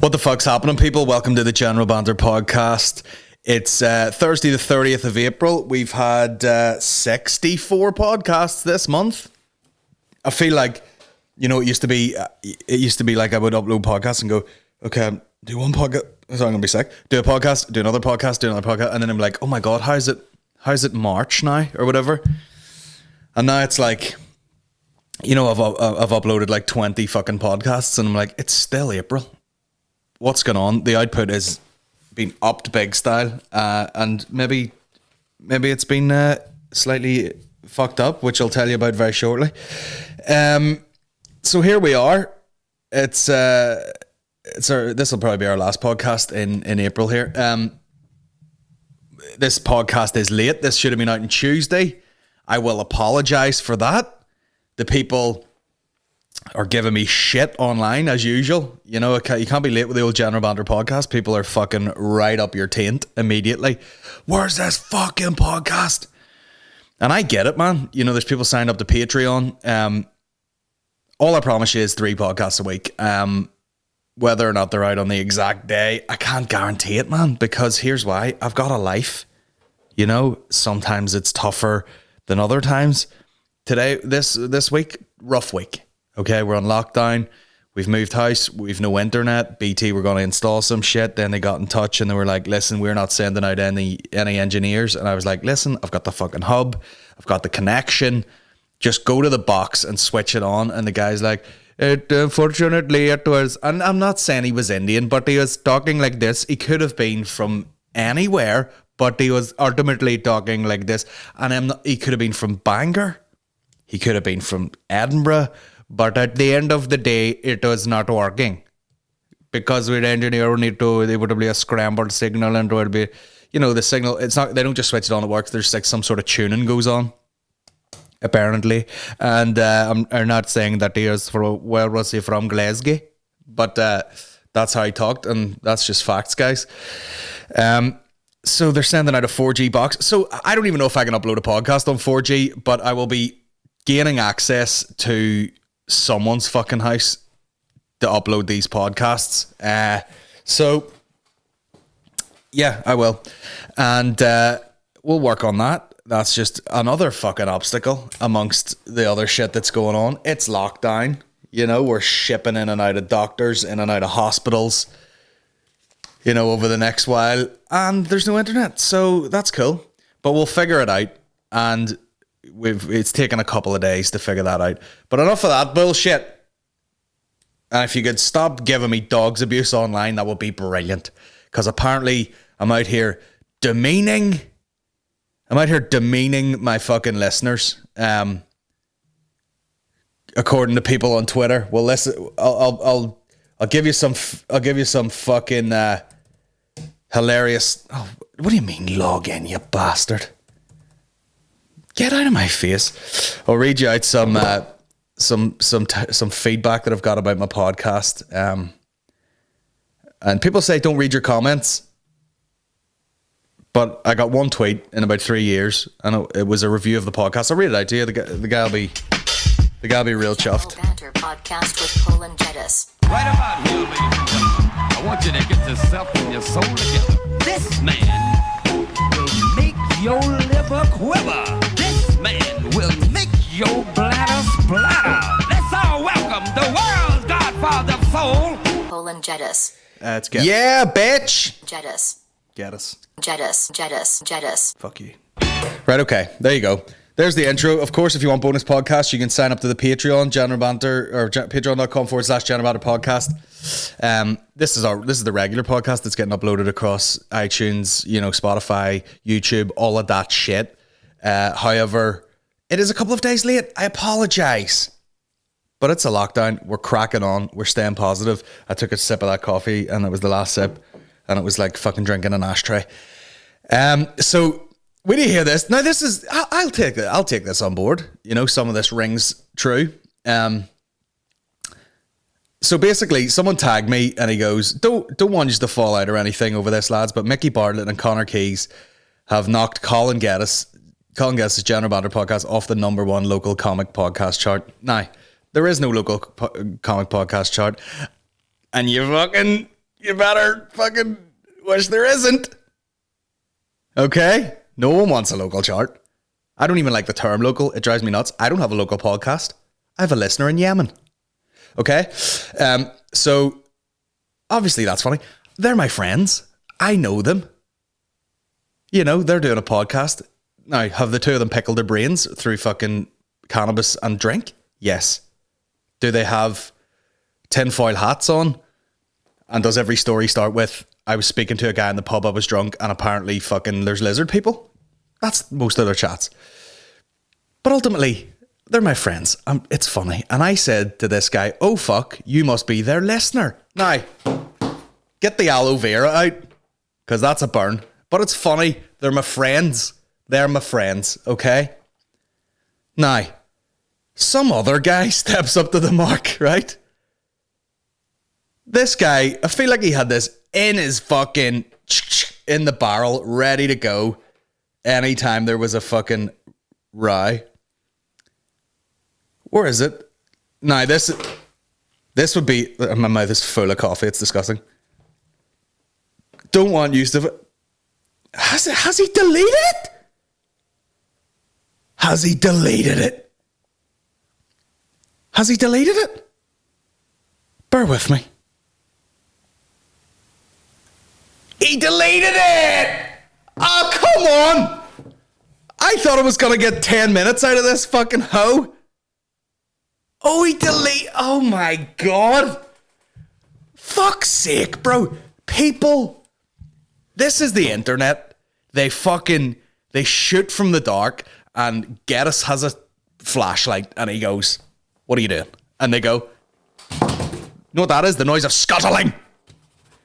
What the fuck's happening, people? Welcome to the General Banter Podcast. It's Thursday the 30th of April. We've had 64 podcasts this month. I feel like, you know, it used to be like I would upload podcasts and go, okay, do one podcast. I'm going to be sick. Do a podcast, do another podcast, do another podcast. And then I'm like, oh my God, how's it March now or whatever? And now it's like, you know, I've uploaded like 20 fucking podcasts and I'm like, it's still April. What's going on? The output has been upped big style, and maybe it's been slightly fucked up, which I'll tell you about very shortly. So here we are. This will probably be our last podcast in April here. This podcast is late. This should have been out on Tuesday. I will apologize for that. The people are giving me shit online as usual. You know, you can't be late with the old General Banter Podcast. People are fucking right up your taint immediately. Where's this fucking podcast? And I get it, man. You know, there's people signed up to Patreon. All I promise you is 3 podcasts a week. Whether or not they're out on the exact day, I can't guarantee it, man, because here's why. I've got a life. You know, sometimes it's tougher than other times. Today, this week, rough week. Okay, we're on lockdown. We've moved house. We've no internet. BT were going to install some shit. Then they got in touch and they were like, listen, we're not sending out any engineers. And I was like, listen, I've got the fucking hub. I've got the connection. Just go to the box and switch it on. And the guy's like, unfortunately it was, and I'm not saying he was Indian, but he was talking like this. He could have been from anywhere, but he was ultimately talking like this. And he could have been from Bangor. He could have been from Edinburgh. But at the end of the day, it was not working. Because with engineer, there would be a scrambled signal and there would be, you know, the signal, it's not, they don't just switch it on, it works. There's like some sort of tuning goes on, apparently. And I'm not saying that he is from, where was he from, Glasgow? But that's how he talked, and that's just facts, guys. So they're sending out a 4G box. So I don't even know if I can upload a podcast on 4G, but I will be gaining access to someone's fucking house to upload these podcasts. So yeah, I will. And we'll work on that. That's just another fucking obstacle amongst the other shit that's going on. It's lockdown. You know, we're shipping in and out of doctors, in and out of hospitals, you know, over the next while. And there's no internet. So that's cool. But we'll figure it out. And it's taken a couple of days to figure that out. But enough of that bullshit. And if you could stop giving me dogs abuse online, that would be brilliant. Because apparently I'm out here demeaning my fucking listeners. According to people on Twitter. Well, listen, I'll give you some fucking hilarious. Oh, what do you mean log in, you bastard? Get out of my face. I'll read you out some feedback that I've got about my podcast. And people say don't read your comments. But I got one tweet in about 3 years, and it was a review of the podcast. I'll read it out to you. The guy'll be real chuffed. General Banter Podcast with Colin Geddis. Right about here, ladies and gentlemen, I want you to get yourself and your soul together. This man will make your liver quiver. This man will make your bladder splatter. Let's all welcome the world's godfather of soul, Colin Geddis. It's Geddis. Yeah, bitch. Geddis. Geddis. Jedis. Fuck you. Right, okay. There you go. There's the intro. Of course, if you want bonus podcasts, you can sign up to the Patreon, General Banter, or patreon.com/General Banter Podcast. This is the regular podcast that's getting uploaded across iTunes, you know, Spotify, YouTube, all of that shit. However, it is a couple of days late. I apologize. But it's a lockdown. We're cracking on. We're staying positive. I took a sip of that coffee and it was the last sip. And it was like fucking drinking an ashtray. So when you hear this, now this is, I'll take this on board. You know, some of this rings true. So basically, someone tagged me and he goes, don't want you to fall out or anything over this, lads, but Mickey Bartlett and Connor Keys have knocked Colin Geddis' General Banter Podcast off the #1 local comic podcast chart. Now, there is no local comic podcast chart. And you You better fucking wish there isn't. Okay? No one wants a local chart. I don't even like the term local. It drives me nuts. I don't have a local podcast. I have a listener in Yemen. Okay? So, obviously that's funny. They're my friends. I know them. You know, they're doing a podcast. Now, have the two of them pickled their brains through fucking cannabis and drink? Yes. Do they have tinfoil hats on? And does every story start with, I was speaking to a guy in the pub, I was drunk, and apparently fucking there's lizard people? That's most of their chats. But ultimately, they're my friends. It's funny. And I said to this guy, oh fuck, you must be their listener. Now, get the aloe vera out, because that's a burn. But it's funny. They're my friends. They're my friends, okay? Now, some other guy steps up to the mark, right? This guy, I feel like he had this in his fucking, in the barrel, ready to go anytime there was a fucking row. Where is it? Now, this would be, my mouth is full of coffee, it's disgusting. Don't want used to it. Has he deleted it? Has he deleted it? Has he deleted it? Bear with me. He deleted it! Oh, come on! I thought I was going to get 10 minutes out of this fucking hoe. Oh, he deleted... Oh, my God. Fuck's sake, bro. People... This is the internet. They shoot from the dark, and Geddis has a flashlight, and he goes, what are you doing? And they go, you know what that is? The noise of scuttling.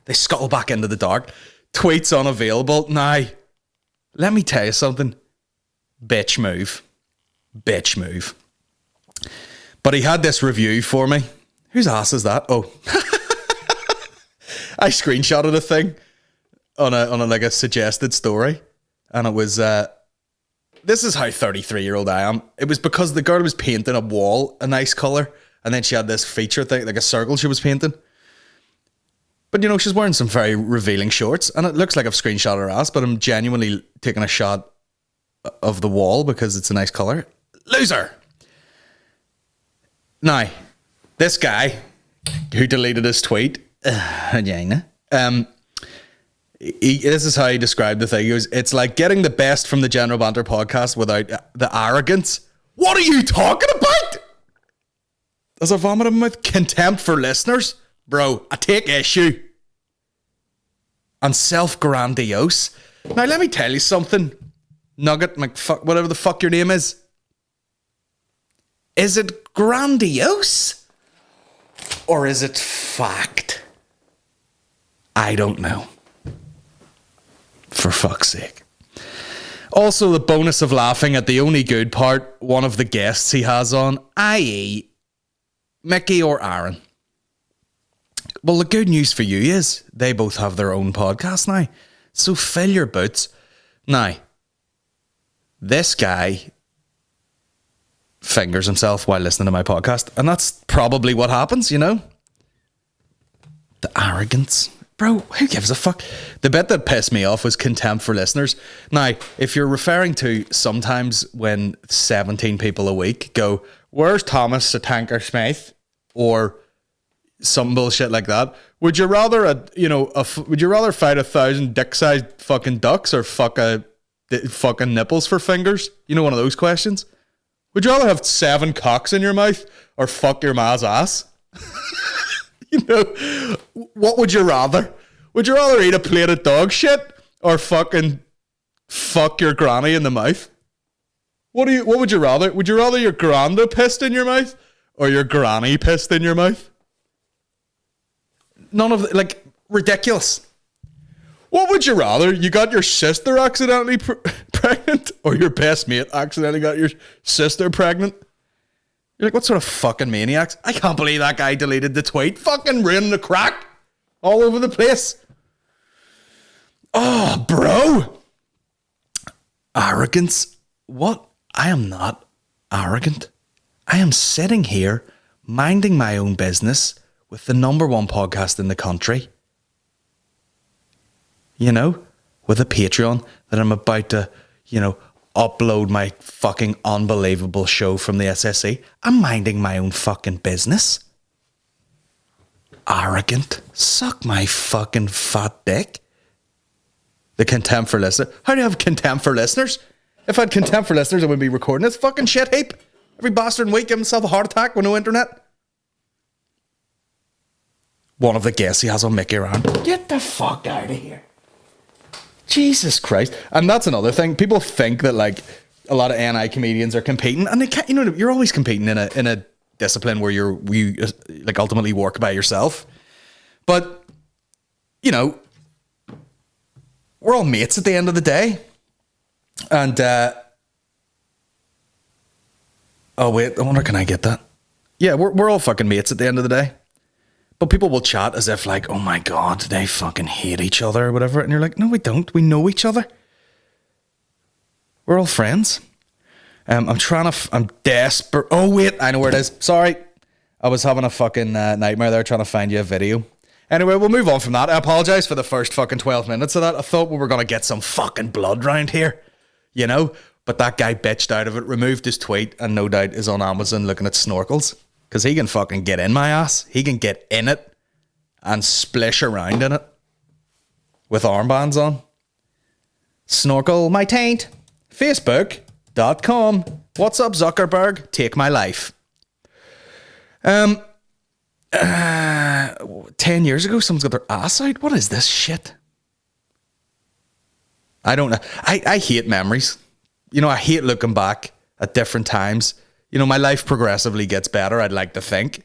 They scuttle back into the dark. Tweets unavailable. Now, let me tell you something. Bitch move. Bitch move. But he had this review for me. Whose ass is that? Oh. I screenshotted a thing on a like a suggested story. And it was, this is how 33-year-old I am. It was because the girl was painting a wall a nice colour. And then she had this feature thing, like a circle she was painting. But, you know, she's wearing some very revealing shorts. And it looks like I've screenshot her ass, but I'm genuinely taking a shot of the wall because it's a nice colour. Loser! Now, this guy who deleted his tweet, this is how he described the thing. He goes, it's like getting the best from the General Banter podcast without the arrogance. What are you talking about? As I vomit in my mouth, contempt for listeners. Bro, I take issue. And self-grandiose. Now, let me tell you something. Nugget, McFuck, whatever the fuck your name is. Is it grandiose? Or is it fact? I don't know. For fuck's sake. Also, the bonus of laughing at the only good part, one of the guests he has on, i.e., Mickey or Aaron. Well, the good news for you is they both have their own podcast now. So fill your boots. Now, this guy fingers himself while listening to my podcast. And that's probably what happens, you know? The arrogance. Bro, who gives a fuck? The bit that pissed me off was contempt for listeners. Now, if you're referring to sometimes when 17 people a week go, where's Thomas the Tanker Smith? Or some bullshit like that. Would you rather would you rather fight 1,000 dick-sized fucking ducks or fucking nipples for fingers? You know, one of those questions. Would you rather have 7 cocks in your mouth or fuck your ma's ass? You know, what would you rather? Would you rather eat a plate of dog shit or fucking fuck your granny in the mouth? What would you rather? Would you rather your granda pissed in your mouth or your granny pissed in your mouth? None of like ridiculous. What would you rather? You got your sister accidentally pregnant or your best mate accidentally got your sister pregnant? You're like, what sort of fucking maniacs? I can't believe that guy deleted the tweet. Fucking ruining the crack all over the place. Oh, bro. Arrogance. What? I am not arrogant. I am sitting here minding my own business with the #1 podcast in the country you know, with a Patreon that I'm about to, you know, upload my fucking unbelievable show from the SSE. I'm minding my own fucking business. Arrogant. Suck my fucking fat dick. The contempt for listeners. How do you have contempt for listeners? If I had contempt for listeners, I wouldn't be recording this fucking shit heap. Every bastard in week give himself a heart attack with no internet. One of the guests he has on Mickey around. Get the fuck out of here. Jesus Christ. And that's another thing. People think that like a lot of NI comedians are competing, and they can't, you know, you're always competing in a discipline where you like ultimately work by yourself. But, you know, we're all mates at the end of the day. And, oh wait, I wonder, can I get that? Yeah, we're all fucking mates at the end of the day. But people will chat as if like, oh my God, they fucking hate each other or whatever. And you're like, no, we don't. We know each other. We're all friends. I'm desperate. Oh wait, I know where it is. Sorry. I was having a fucking nightmare there trying to find you a video. Anyway, we'll move on from that. I apologize for the first fucking 12 minutes of that. I thought we were going to get some fucking blood round here, you know? But that guy bitched out of it, removed his tweet, and no doubt is on Amazon looking at snorkels. Because he can fucking get in my ass. He can get in it and splish around in it with armbands on. Snorkel my taint. Facebook.com. What's up, Zuckerberg? Take my life. 10 years ago, someone's got their ass out. What is this shit? I don't know. I hate memories. You know, I hate looking back at different times. You know, my life progressively gets better, I'd like to think.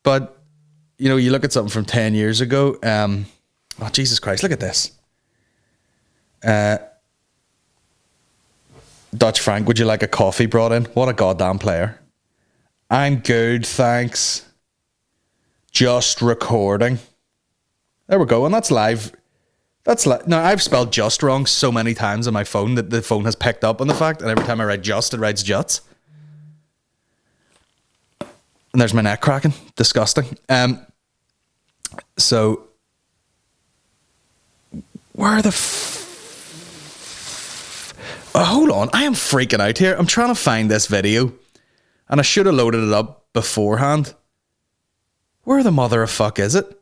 But, you know, you look at something from 10 years ago. Oh, Jesus Christ, look at this. Dutch Frank, would you like a coffee brought in? What a goddamn player. I'm good, thanks. Just recording. There we go, and that's live. Now, I've spelled just wrong so many times on my phone that the phone has picked up on the fact, and every time I write just, it writes juts. And there's my neck cracking. Disgusting. So, where the hold on. I am freaking out here. I'm trying to find this video, and I should have loaded it up beforehand. Where the mother of fuck is it?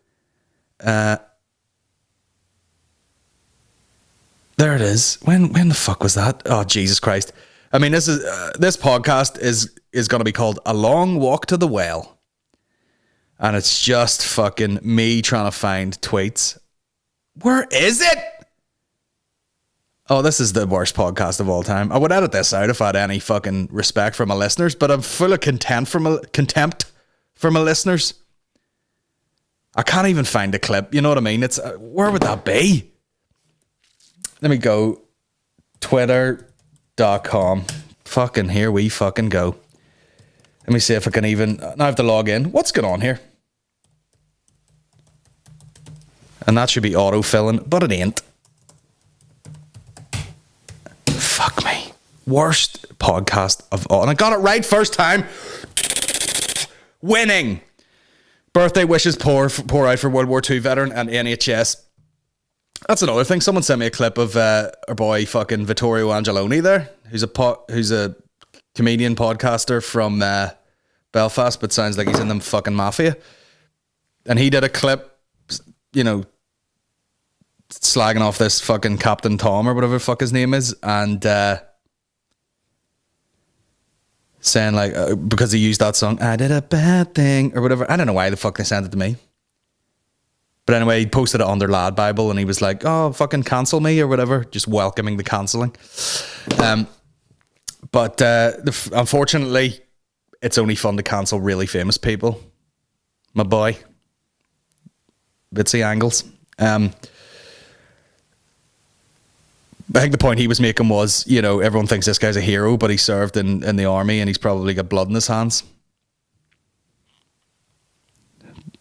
There it is. When the fuck was that? Oh, Jesus Christ. I mean, this podcast is going to be called A Long Walk to the Well. And it's just fucking me trying to find tweets. Where is it? Oh, this is the worst podcast of all time. I would edit this out if I had any fucking respect for my listeners, but I'm full of contempt for my listeners. I can't even find a clip. You know what I mean? It's where would that be? Let me go. Twitter.com. Fucking here we fucking go. Let me see if I can even... Now I have to log in. What's going on here? And that should be auto-filling, but it ain't. Fuck me. Worst podcast of all. And I got it right first time. Winning. Birthday wishes pour out for World War II veteran and NHS. That's another thing. Someone sent me a clip of our boy fucking Vittorio Angeloni there, who's a comedian podcaster from Belfast, but sounds like he's in them fucking mafia. And he did a clip, you know, slagging off this fucking Captain Tom or whatever the fuck his name is, and saying like, because he used that song, I did a bad thing, or whatever. I don't know why the fuck they sent it to me. But anyway, he posted it on their Lad Bible, and he was like, oh, fucking cancel me, or whatever, just welcoming the cancelling. But unfortunately, it's only fun to cancel really famous people. My boy. Bitsy Angles. I think the point he was making was, you know, everyone thinks this guy's a hero, but he served in the army and he's probably got blood in his hands.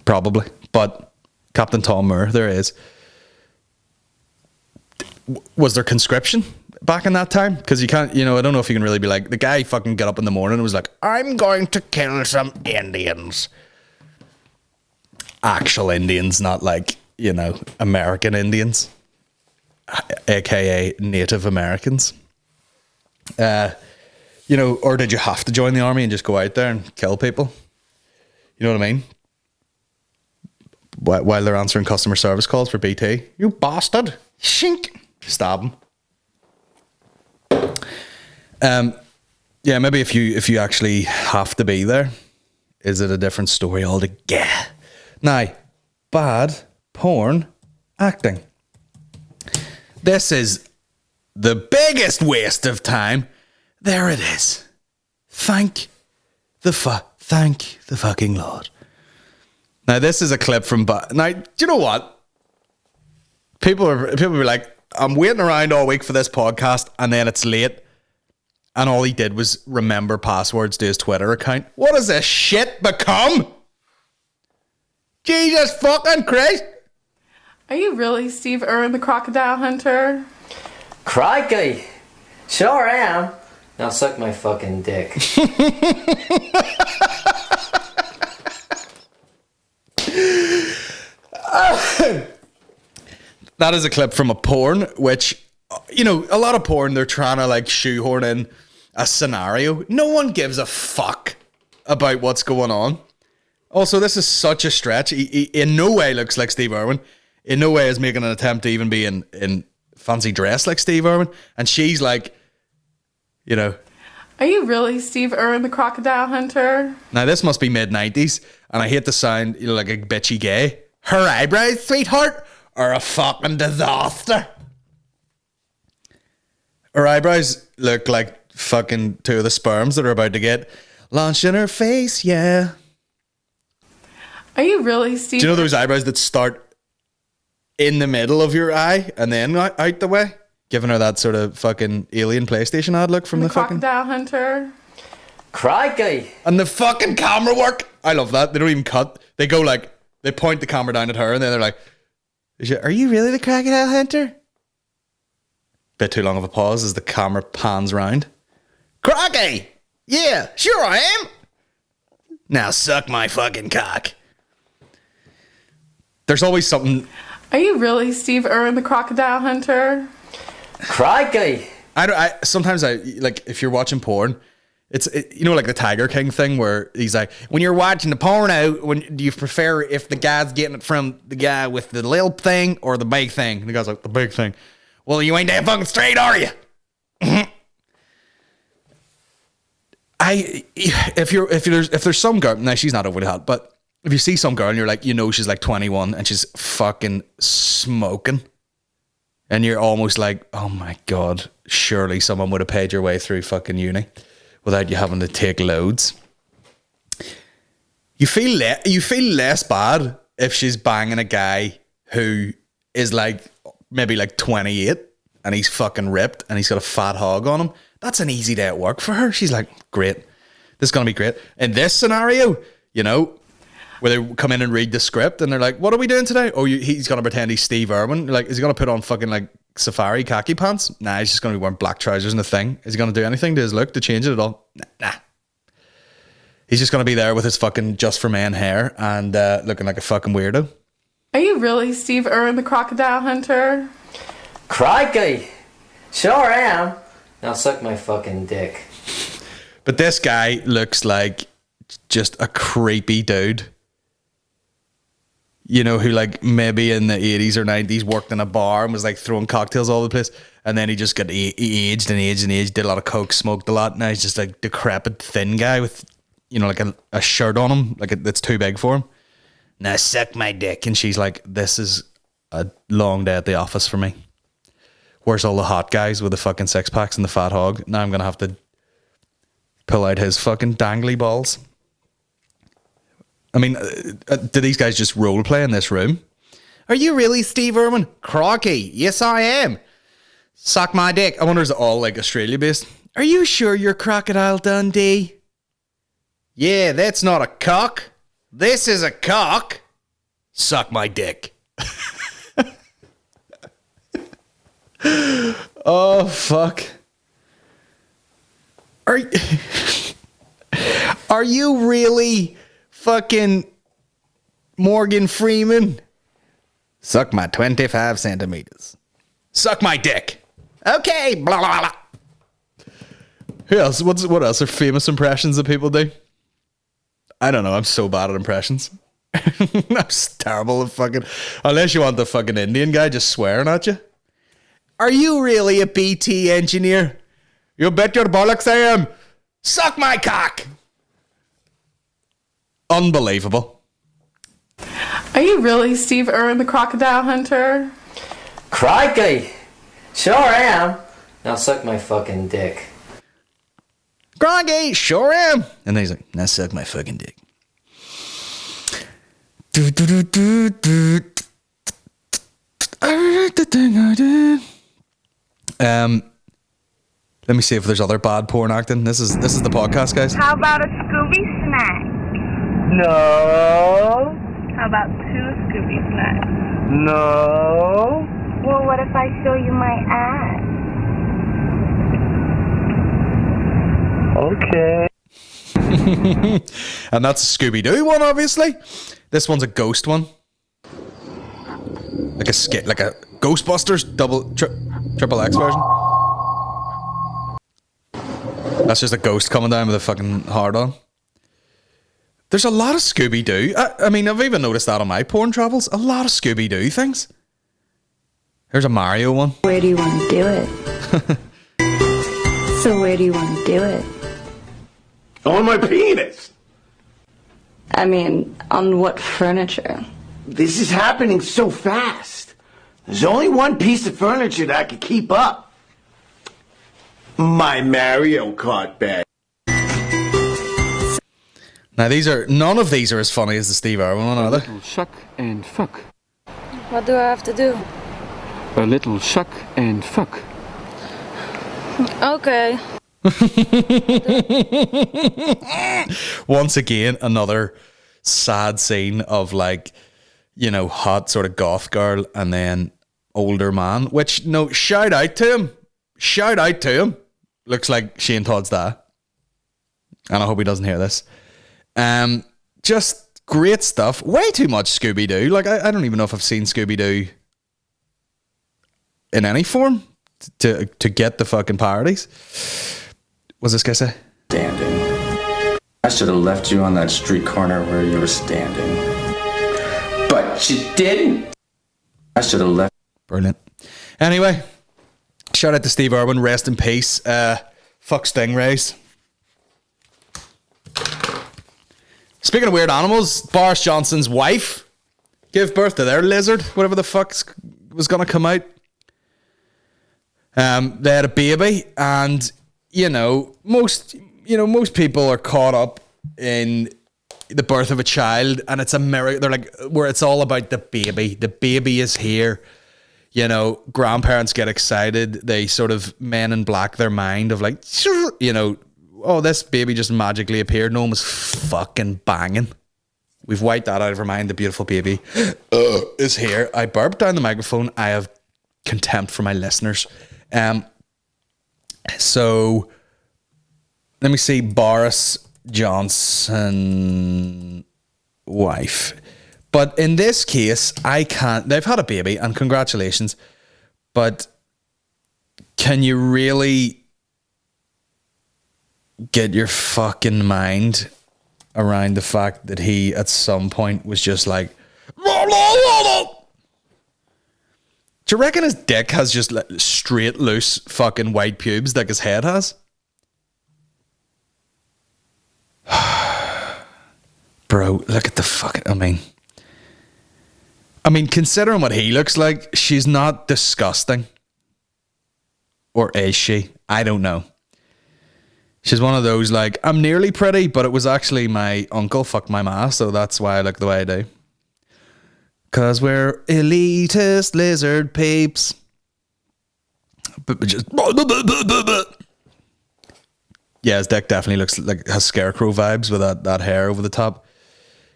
Probably. But Captain Tom Moore, there is. Was there conscription back in that time? Because you can't, you know, I don't know if you can really be like, the guy fucking got up in the morning and was like, I'm going to kill some Indians. Actual Indians, not like, you know, American Indians, aka Native Americans. You know, or did you have to join the army and just go out there and kill people? You know what I mean? While they're answering customer service calls for BT. You bastard. Shink. Stab them. Yeah, maybe if you actually have to be there, is it a different story altogether? Now, bad porn acting. This is the biggest waste of time. There it is. Thank the fucking Lord. Now, this is a clip from... Now, do you know what? People were like, I'm waiting around all week for this podcast, and then it's late, and all he did was remember passwords to his Twitter account. What has this shit become? Jesus fucking Christ. Are you really Steve Irwin, the crocodile hunter? Crikey! Sure am. Now suck my fucking dick. That is a clip from a porn, which, you know, a lot of porn, they're trying to like shoehorn in a scenario. No one gives a fuck about what's going on. Also, this is such a stretch. He in no way looks like Steve Irwin. In no way is making an attempt to even be in fancy dress like Steve Irwin. And she's like, you know... Are you really Steve Irwin, the crocodile hunter? Now, this must be mid-90s, and I hate the sound, you know, like a bitchy gay. Her eyebrows, sweetheart, are a fucking disaster. Her eyebrows look like fucking two of the sperms that are about to get launched in her face, yeah. Are you really Steve... Do you know those eyebrows that start in the middle of your eye and then out the way? Giving her that sort of fucking alien PlayStation ad look from the fucking... crocodile hunter? Crikey! And the fucking camera work. I love that. They don't even cut. They go like... They point the camera down at her and then they're like, are you really the crocodile hunter? Bit too long of a pause as the camera pans round. Crocky! Yeah, sure I am. Now suck my fucking cock. There's always something... Are you really Steve Irwin, the crocodile hunter? Crikey! Sometimes like, if you're watching porn, you know, like the Tiger King thing where he's like, when you're watching the porno, do you prefer if the guy's getting it from the guy with the little thing or the big thing? And the guy's like, the big thing. Well, you ain't that fucking straight, are you? If there's some girl, now she's not overly hot, but if you see some girl and you're like, you know, she's like 21 and she's fucking smoking, and you're almost like, oh my God, surely someone would have paid your way through fucking uni without you having to take loads. You feel less bad if she's banging a guy who is like maybe like 28 and he's fucking ripped and he's got a fat hog on him. That's an easy day at work for her. She's like, great, this is gonna be great. In this scenario, you know, where they come in and read the script and they're like, what are we doing today? Oh, he's gonna pretend he's Steve Irwin. Like, is he gonna put on fucking like safari khaki pants? Nah, he's just gonna be wearing black trousers and a thing. Is he gonna do anything to his look to change it at all? Nah. He's just gonna be there with his fucking Just For Men hair and looking like a fucking weirdo. Are you really Steve Irwin, the crocodile hunter? Crikey! Sure am. Now suck my fucking dick. But this guy looks like just a creepy dude. You know, who like maybe in the 80s or 90s worked in a bar and was like throwing cocktails all over the place. And then he just got aged and aged and aged, did a lot of coke, smoked a lot. Now he's just like decrepit, thin guy with, you know, like a shirt on him, like that's too big for him. Now suck my dick. And she's like, this is a long day at the office for me. Where's all the hot guys with the fucking six packs and the fat hog? Now I'm going to have to pull out his fucking dangly balls. I mean, do these guys just role play in this room? Are you really Steve Irwin? Crocky, yes I am. Suck my dick. I wonder, is it all like Australia based? Are you sure you're Crocodile Dundee? Yeah, that's not a cock. This is a cock. Suck my dick. Oh, fuck. Are you really fucking Morgan Freeman? Suck my 25 centimeters. Suck my dick. Okay, blah, blah, blah. Who else? What else are famous impressions that people do? I don't know. I'm so bad at impressions. I'm terrible at fucking... Unless you want the fucking Indian guy just swearing at you. Are you really a BT engineer? You bet your bollocks I am. Suck my cock. Unbelievable. Are you really Steve Irwin, the crocodile hunter? Crikey! Sure am. Now suck my fucking dick. Groggy, sure am. And then he's like, now suck my fucking dick. Do, do, do, do, do. I did the thing I did. Let me see if there's other bad porn acting. This is the podcast, guys. How about a Scooby snack? No. How about 2 Scooby snacks? No. Well, what if I show you my ass? Okay. And that's a Scooby-Doo one, obviously. This one's a ghost one. Like a Ghostbusters triple X version. That's just a ghost coming down with a fucking hard on. There's a lot of Scooby-Doo. I mean, I've even noticed that on my porn travels. A lot of Scooby-Doo things. Here's a Mario one. Where do you want to do it? So where do you want to do it? On my penis. I mean, on what furniture? This is happening so fast. There's only one piece of furniture that I can keep up. My Mario Kart bag. Now none of these are as funny as the Steve Irwin one, are they? Little shuck and fuck. What do I have to do? A little shuck and fuck. Okay. Once again, another sad scene of hot sort of goth girl and then older man, which, no, shout out to him. Shout out to him. Looks like Shane Todd's dad. And I hope he doesn't hear this. Just great stuff. Way too much Scooby-Doo. I don't even know if I've seen Scooby-Doo in any form to get the fucking parodies. What's this guy say? Standing. I should have left you on that street corner where you were standing. But you didn't. I should have left. Brilliant. Anyway, shout out to Steve Irwin. Rest in peace. Fuck stingrays. Speaking of weird animals, Boris Johnson's wife gave birth to their lizard, whatever the fuck was going to come out. They had a baby, and most people are caught up in the birth of a child, and it's a miracle. They're like, where it's all about the baby. The baby is here. Grandparents get excited. They sort of Men in Black their mind of oh, this baby just magically appeared. No one was fucking banging. We've wiped that out of our mind. The beautiful baby is here. I burped down the microphone. I have contempt for my listeners. So let me see. Boris Johnson wife. But in this case, I can't. They've had a baby, and congratulations. But can you really get your fucking mind around the fact that he at some point was just like, do you reckon his dick has just straight loose fucking white pubes like his head has? Bro, look at the fucking... I mean, considering what he looks like, she's not disgusting. Or is she? I don't know. She's one of those I'm nearly pretty, but it was actually my uncle fucked my ma, so that's why I look the way I do. 'Cause we're elitist lizard peeps. But just... Yeah, his dick definitely looks like has scarecrow vibes with that hair over the top.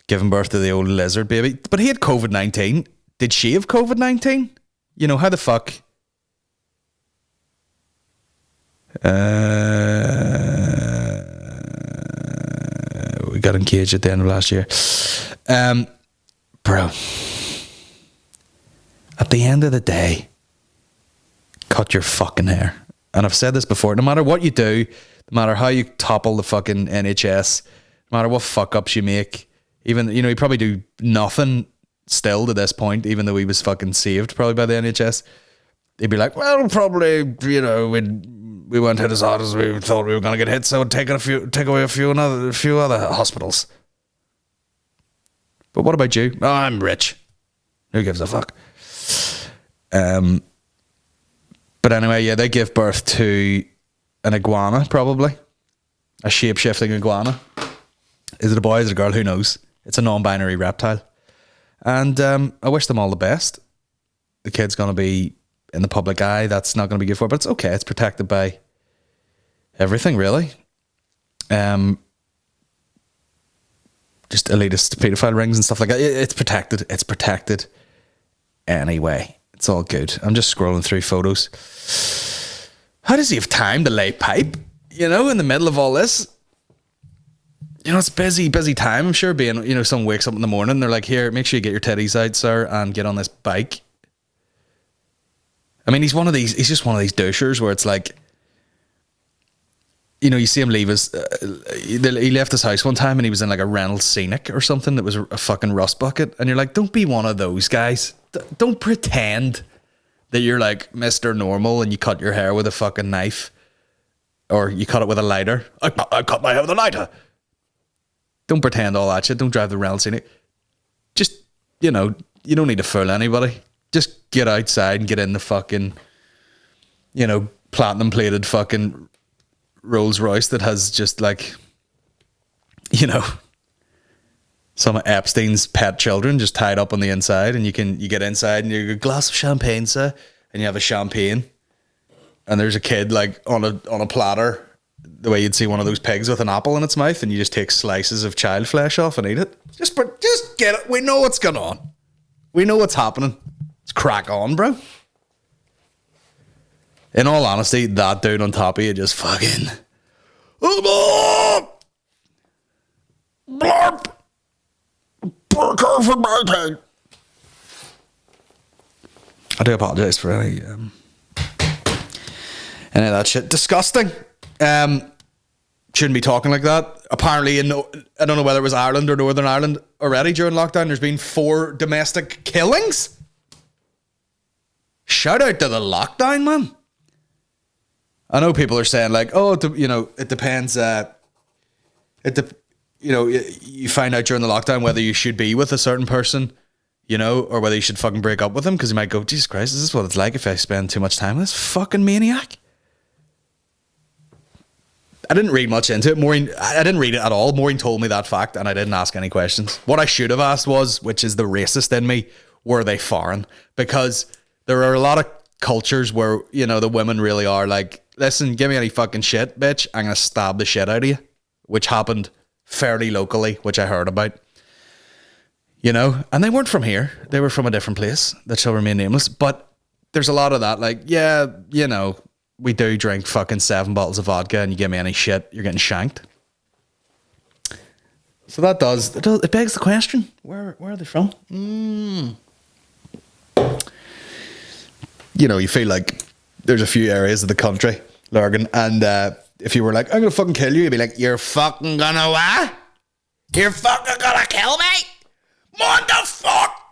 Giving birth to the old lizard baby. But he had COVID-19. Did she have COVID-19? How the fuck... we got engaged at the end of last year. Bro. At the end of the day, cut your fucking hair. And I've said this before, no matter what you do, no matter how you topple the fucking NHS, no matter what fuck ups you make, even, you know, you probably do nothing still to this point, even though he was fucking saved probably by the NHS. He'd be like, well, probably, you know, we weren't hit as hard as we thought we were going to get hit, so take away a few other hospitals. But what about you? Oh, I'm rich. Who gives a fuck? But anyway, yeah, they give birth to an iguana, probably. A shape-shifting iguana. Is it a boy? Is it a girl? Who knows? It's a non-binary reptile. And I wish them all the best. The kid's going to be in the public eye. That's not going to be good for it, but it's okay. It's protected by everything, really. Just elitist paedophile rings and stuff like that. It's protected. It's protected anyway. It's all good. I'm just scrolling through photos. How does he have time to lay pipe? You know, in the middle of all this? You know, it's busy time. I'm sure being, you know, someone wakes up in the morning, they're like, here, make sure you get your teddies out, sir, and get on this bike. I mean, he's just one of these douchers where it's like, you know, you see him leave he left his house one time and he was in like a Reynolds Scenic or something that was a fucking rust bucket. And you're like, don't be one of those guys. Don't pretend that you're like Mr. Normal and you cut your hair with a fucking knife or you cut it with a lighter. I cut my hair with a lighter. Don't pretend all that shit. Don't drive the Reynolds Scenic. Just, you know, you don't need to fool anybody. Just get outside and get in the fucking, you know, platinum plated fucking Rolls Royce that has just like, you know, some of Epstein's pet children just tied up on the inside, and you get inside and you get a glass of champagne, sir, and you have a champagne, and there's a kid like on a platter, the way you'd see one of those pigs with an apple in its mouth, and you just take slices of child flesh off and eat it. Just get it. We know what's going on. We know what's happening. Let's crack on, bro. In all honesty, that dude on top of you just fucking blurp. I do apologise for any of that shit. Disgusting. Shouldn't be talking like that. Apparently, I don't know whether it was Ireland or Northern Ireland already during lockdown, there's been 4 domestic killings. Shout out to the lockdown, man. I know people are saying like, oh, you know, it depends. You know, you find out during the lockdown whether you should be with a certain person, you know, or whether you should fucking break up with them, because you might go, Jesus Christ, is this what it's like if I spend too much time with this fucking maniac? I didn't read much into it. I didn't read it at all. Maureen told me that fact and I didn't ask any questions. What I should have asked was, which is the racist in me, were they foreign? Because there are a lot of cultures where, you know, the women really are like, listen, give me any fucking shit, bitch. I'm going to stab the shit out of you. Which happened fairly locally, which I heard about. You know, and they weren't from here. They were from a different place that shall remain nameless. But there's a lot of that, like, yeah, you know, we do drink fucking 7 bottles of vodka and you give me any shit, you're getting shanked. So it begs the question, where are they from? You know, you feel like there's a few areas of the country, Lurgan, and if you were like, I'm gonna fucking kill you, you'd be like, you're fucking gonna what? You're fucking gonna kill me? What the fuck?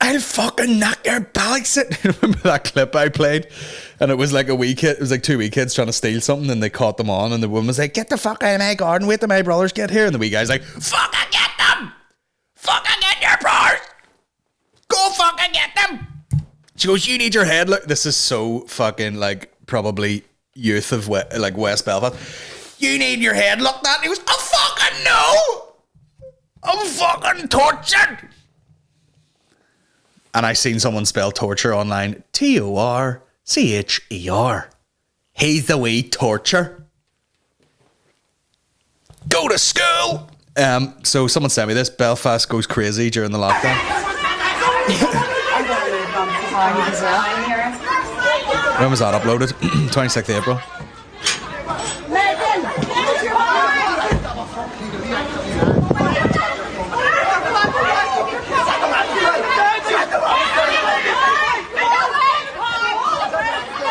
I'll fucking knock your belly sit. Remember that clip I played? And it was like a wee kid, it was like 2 wee kids trying to steal something and they caught them on and the woman was like, get the fuck out of my garden, wait till my brothers get here. And the wee guy's like, fucking get them! Fucking get your brothers! Go fucking get them! She goes, you need your head. Look, this is so fucking like probably youth of like West Belfast. You need your head looked at. And he goes, oh fucking no! I'm fucking tortured! And I seen someone spell torture online. Torcher. He's the wee torture. Go to school! So someone sent me this. Belfast goes crazy during the lockdown. When was that uploaded? 26th April.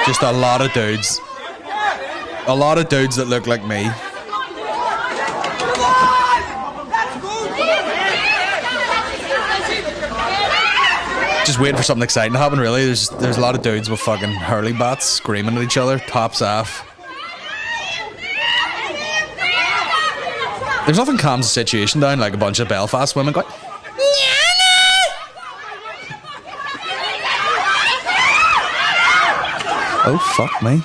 Just a lot of dudes. A lot of dudes that look like me. Just waiting for something exciting to happen, really. There's a lot of dudes with fucking hurley bats screaming at each other, tops off. There's nothing calms the situation down like a bunch of Belfast women going, oh, fuck me.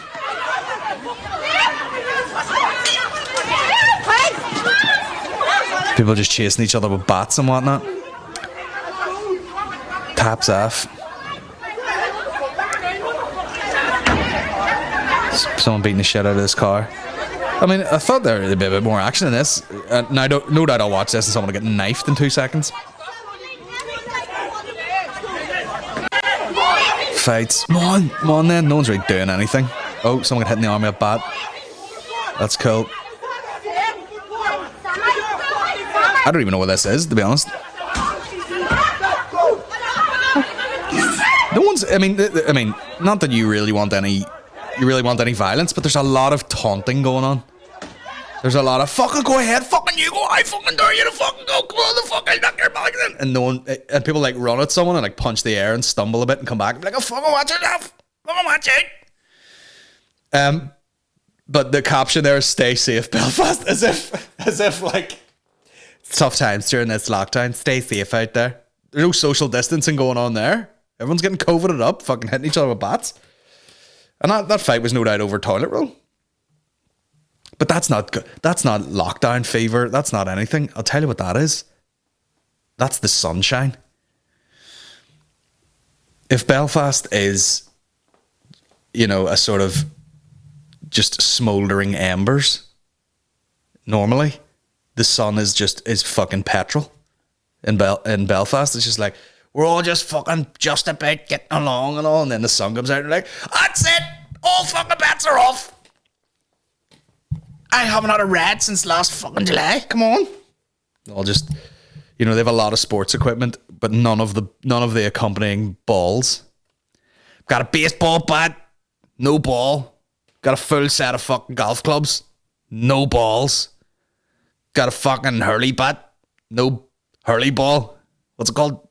People just chasing each other with bats and whatnot. Taps off. Someone beating the shit out of this car. I mean, I thought there would be a bit more action in this. Now, no doubt I'll watch this and someone will get knifed in 2 seconds. Fights. Come on then. No one's really doing anything. Oh, someone got hit in the arm with a bat. That's cool. I don't even know what this is, to be honest. No one's. I mean, not that you really want any violence, but there's a lot of taunting going on. There's a lot of fucking go ahead, fucking you go, I fucking dare you to fucking go, come on, the fucking knock your back in. And no one, and people like run at someone and like punch the air and stumble a bit and come back and be like, oh fucking watch yourself, fucking watch it. But the caption there is "Stay safe, Belfast," as if like tough times during this lockdown. Stay safe out there. There's no social distancing going on there. Everyone's getting COVIDed up, fucking hitting each other with bats. And that fight was no doubt over toilet roll. But that's not good. That's not lockdown fever. That's not anything. I'll tell you what that is. That's the sunshine. If Belfast is, you know, a sort of just smouldering embers, normally, the sun is fucking petrol. In Belfast, it's just like, we're all just fucking just about getting along and all, and then the sun comes out and like, that's it! All fucking bets are off! I haven't had a rat since last fucking July. Come on. I'll just, you know, they have a lot of sports equipment, but none of the accompanying balls. Got a baseball bat, no ball. Got a full set of fucking golf clubs, no balls. Got a fucking hurley bat, no hurley ball. What's it called?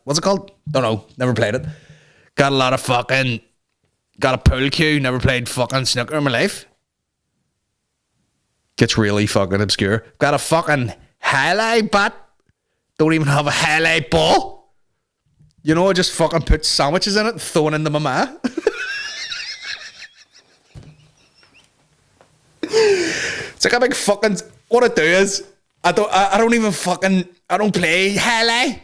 What's it called? Don't know. Never played it. Got a pool cue. Never played fucking snooker in my life. Gets really fucking obscure. Got a fucking highlight bat. Don't even have a highlight ball. You know, I just fucking put sandwiches in it and throw it into my ma. It's like a big fucking. What I do is I don't play highlight.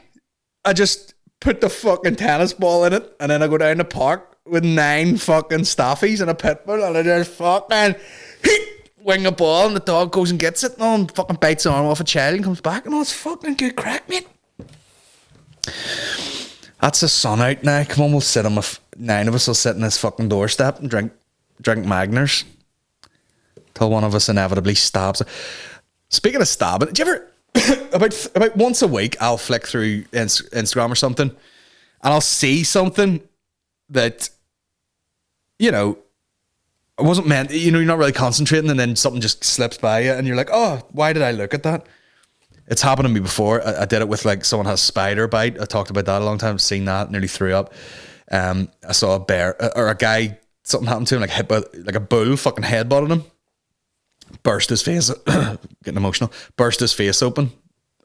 I just put the fucking tennis ball in it, and then I go down the park with 9 fucking staffies and a pit bull, and I just fucking wing a ball, and the dog goes and gets it, and fucking bites the arm off a child and comes back, and it's fucking good crack, mate. That's the sun out now. Come on, we'll sit on 9 of us will sit on this fucking doorstep and drink Magners till one of us inevitably stabs. Speaking of stabbing, do you ever about once a week I'll flick through Instagram or something, and I'll see something that, you know, it wasn't meant, you know, you're not really concentrating, and then something just slips by you and you're like, oh, why did I look at that? It's happened to me before. I did it with like someone has spider bite. I talked about that a long time. I've seen that, nearly threw up. I saw a bear or a guy, something happened to him, like hit by like a bull fucking headbutted him. Burst his face, getting emotional, burst his face open,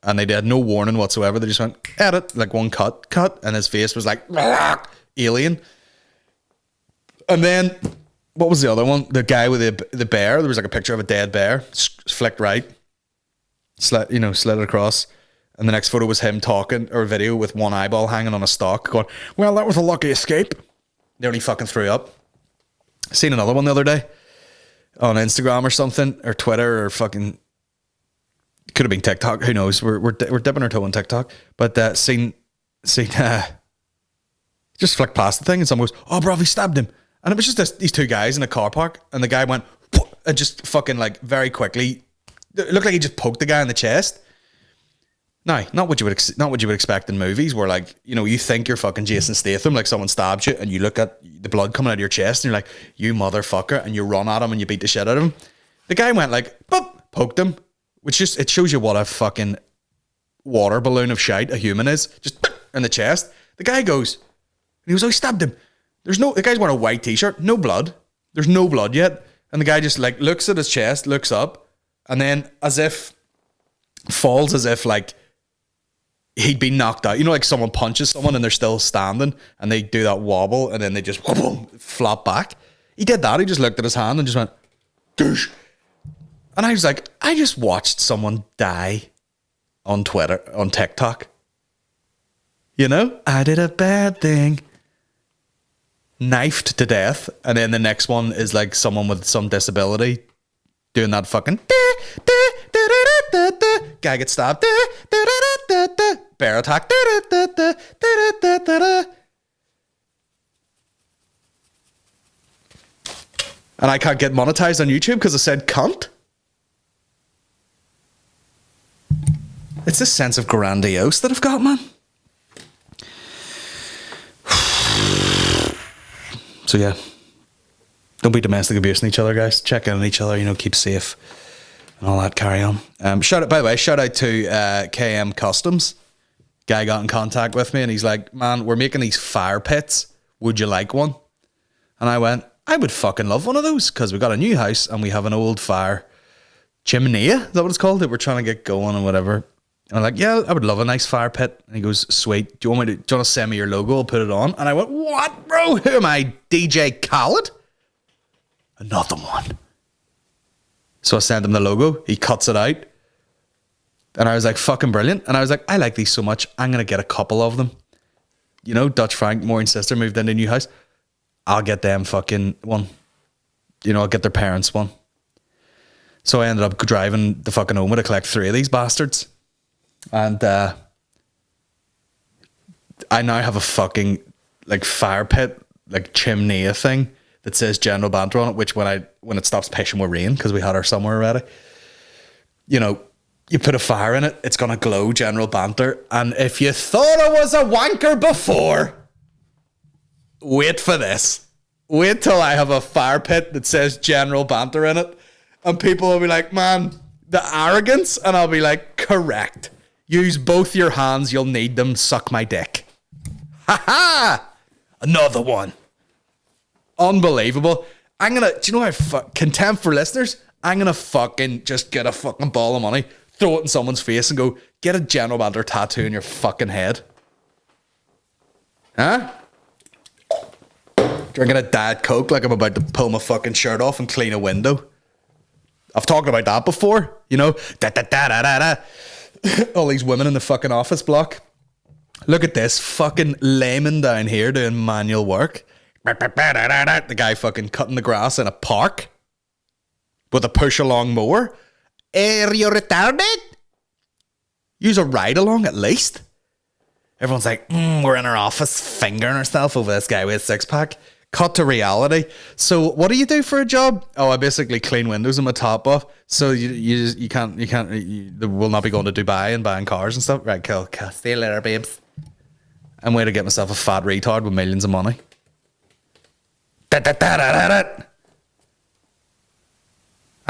and they did no warning whatsoever. They just went, edit, like one cut, and his face was like, alien. And then, what was the other one? The guy with the bear, there was like a picture of a dead bear, flicked right, slid it across, and the next photo was him talking, or a video with one eyeball hanging on a stalk, going, well, that was a lucky escape. Nearly fucking threw up. Seen another one the other day on Instagram or something, or Twitter, or fucking, could have been TikTok, who knows, we're dipping our toe in TikTok, but just flicked past the thing and someone goes, oh bro, he stabbed him, and it was just these 2 guys in a car park, and the guy went and just fucking like very quickly, it looked like he just poked the guy in the chest, Now, not what you would expect in movies, where like, you know, you think you're fucking Jason Statham, like someone stabs you, and you look at the blood coming out of your chest, and you're like, you motherfucker, and you run at him and you beat the shit out of him. The guy went like, boop, poked him, which just, it shows you what a fucking water balloon of shite a human is, just in the chest. The guy goes, and he was like, stabbed him. The guy's wearing a white t-shirt, no blood. There's no blood yet. And the guy just like looks at his chest, looks up, and then falls as if like he'd been knocked out. You know, like someone punches someone and they're still standing and they do that wobble and then they just flop back. He did that. He just looked at his hand and just went, douche. And I was like, I just watched someone die on Twitter, on TikTok. You know, I did a bad thing. Knifed to death. And then the next one is like someone with some disability doing that fucking guy gets stabbed. Bear attack. And I can't get monetized on YouTube because I said cunt. It's this sense of grandiose that I've got, man. So yeah, don't be domestic abusing each other, guys. Check in on each other, you know, keep safe and all that, carry on. Shout out to KM Customs. Guy got in contact with me and he's like, man, we're making these fire pits. Would you like one? And I went, I would fucking love one of those because we got a new house and we have an old fire chimney. Is that what it's called? That we're trying to get going and whatever. And I'm like, yeah, I would love a nice fire pit. And he goes, sweet. Do you want to send me your logo? I'll put it on. And I went, what, bro? Who am I? DJ Khaled? Another one. So I sent him the logo. He cuts it out. And I was like, fucking brilliant. And I was like, I like these so much. I'm going to get a couple of them. You know, Dutch Frank, Maureen's sister, moved into a new house. I'll get them fucking one. You know, I'll get their parents one. So I ended up driving the fucking Oma to collect 3 of these bastards. And I now have a fucking like fire pit, like chimney thing that says General Banter on it, which when it stops pissing with rain, because we had our summer already, you know, you put a fire in it, it's gonna glow General Banter. And if you thought I was a wanker before, wait for this. Wait till I have a fire pit that says General Banter in it, and people will be like, man, the arrogance. And I'll be like, correct. Use both your hands, you'll need them. Suck my dick. Ha ha! Another one. Unbelievable. Do you know how contempt for listeners? I'm gonna fucking just get a fucking ball of money, throw it in someone's face and go, get a General Banter tattoo in your fucking head. Huh? Drinking a Diet Coke like I'm about to pull my fucking shirt off and clean a window. I've talked about that before, you know. All these women in the fucking office block. Look at this fucking layman down here doing manual work. The guy fucking cutting the grass in a park with a push along mower. Are you retarded? Use a ride along at least. Everyone's like, we're in our office fingering ourselves over this guy with a 6-pack. Cut to reality. So what do you do for a job? Oh, I basically clean windows and my top off. So you can't will not be going to Dubai and buying cars and stuff. Right, cool. See you later, babes. I'm waiting to get myself a fat retard with millions of money. I'm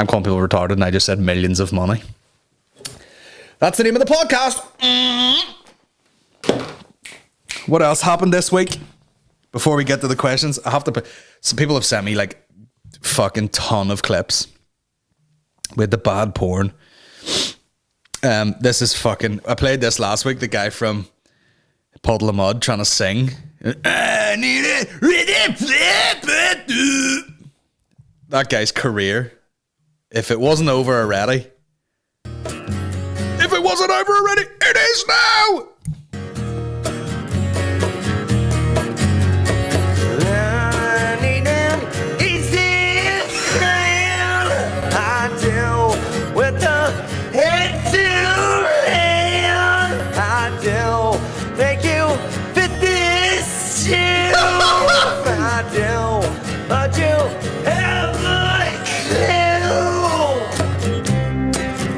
calling people retarded and I just said millions of money. That's the name of the podcast. What else happened this week? Before we get to the questions, I have to put, some people have sent me like fucking ton of clips with the bad porn. This is fucking, I played this last week, the guy from Puddle of Mud trying to sing. I need it. That guy's career, if it wasn't over already, it is now. But you have a clue.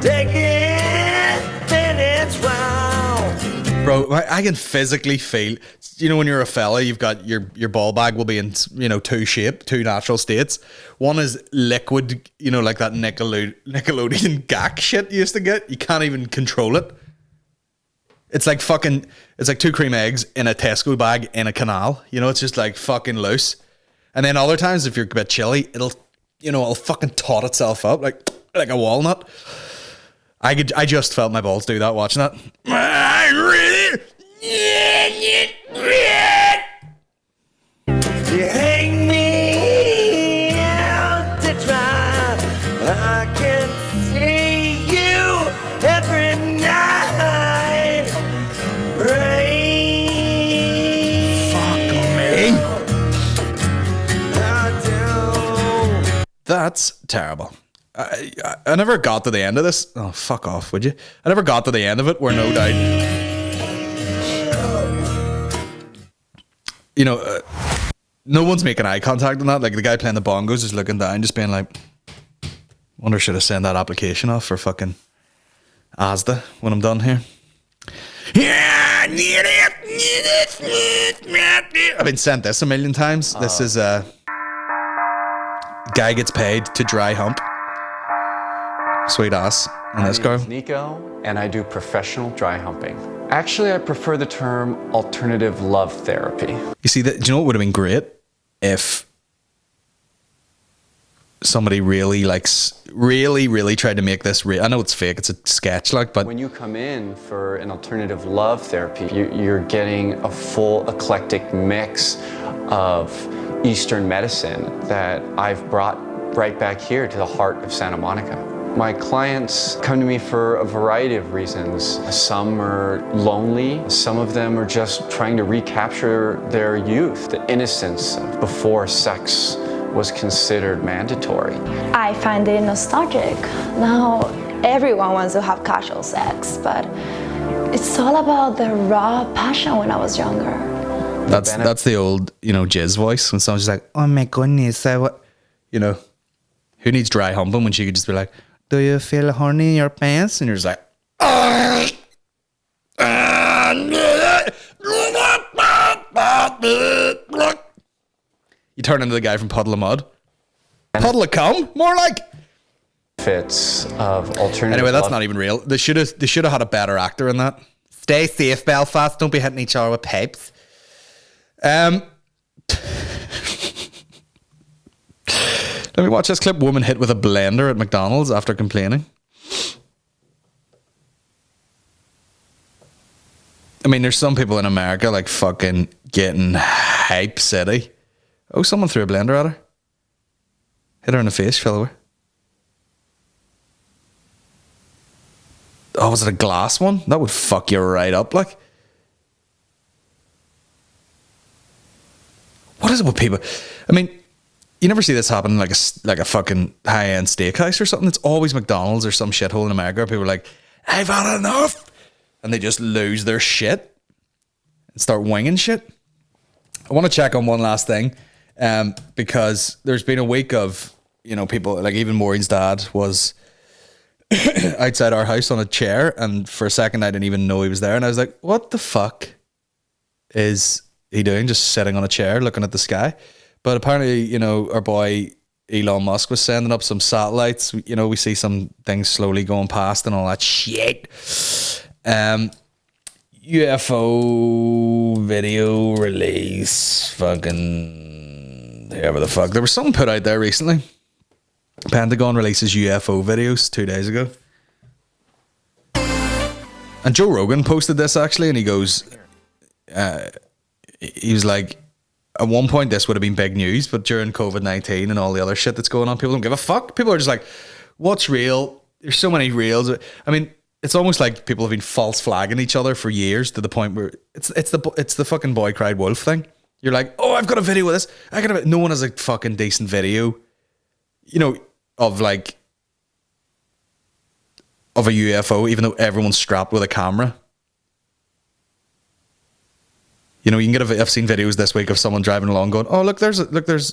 Take it, then it's right. I can physically feel, you know, when you're a fella, you've got your ball bag will be in, you know, two natural states. One is liquid, you know, like that Nickelodeon gack shit you used to get. You can't even control it. It's like 2 cream eggs in a Tesco bag in a canal. You know, it's just like fucking loose. And then other times, if you're a bit chilly, it'll fucking tot itself up like a walnut. I just felt my balls do that watching that. You hang me out to dry. I can see you every night. Rain. Fuck me. I do. That's terrible. I never got to the end of this. Oh, fuck off, would you? I never got to the end of it where no doubt, you know, no one's making eye contact on that. Like the guy playing the bongos is looking down, just being like, wonder should I send that application off for fucking ASDA when I'm done here. I've been sent this a million times. This is a guy gets paid to dry hump. Sweet ass. And this girl. My name is Nico, and I do professional dry humping. Actually, I prefer the term alternative love therapy. You see, do you know what would have been great if somebody really tried to make this real? I know it's fake, it's a sketch, like, but when you come in for an alternative love therapy, you're getting a full eclectic mix of Eastern medicine that I've brought right back here to the heart of Santa Monica. My clients come to me for a variety of reasons. Some are lonely. Some of them are just trying to recapture their youth, the innocence before sex was considered mandatory. I find it nostalgic. Now everyone wants to have casual sex, but it's all about the raw passion when I was younger. That's the old, you know, jizz voice when someone's just like, oh my goodness, what, you know, who needs dry humping when she could just be like, do you feel horny in your pants? And you're just like, you turn into the guy from Puddle of Mud. Puddle of cum, more like. Fits of alternative. Anyway, that's not even real. They should have had a better actor in that. Stay safe, Belfast. Don't be hitting each other with pipes. Let me watch this clip. Woman hit with a blender at McDonald's after complaining. I mean, there's some people in America like fucking getting hype city. Oh, someone threw a blender at her. Hit her in the face, fell over. Oh, was it a glass one? That would fuck you right up, like. What is it with people? I mean, you never see this happen in like a fucking high-end steakhouse or something. It's always McDonald's or some shithole in America. People are like, I've had enough. And they just lose their shit and start winging shit. I want to check on one last thing because there's been a week of, you know, people, like even Maureen's dad was outside our house on a chair, and for a second I didn't even know he was there. And I was like, what the fuck is he doing? Just sitting on a chair looking at the sky. But apparently, you know, our boy Elon Musk was sending up some satellites. You know, we see some things slowly going past and all that shit. UFO video release, fucking whoever the fuck. There was something put out there recently. Pentagon releases UFO videos 2 days ago. And Joe Rogan posted this actually, and he goes, he was like, at one point this would have been big news, but during COVID-19 and all the other shit that's going on, people don't give a fuck. People are just like, what's real? There's so many reels. I mean, it's almost like people have been false flagging each other for years to the point where it's the fucking boy cried wolf thing. You're like, oh, I've got a video of this. No one has a fucking decent video, you know, of a UFO, even though everyone's strapped with a camera. You know, you can I've seen videos this week of someone driving along going, oh, look, there's a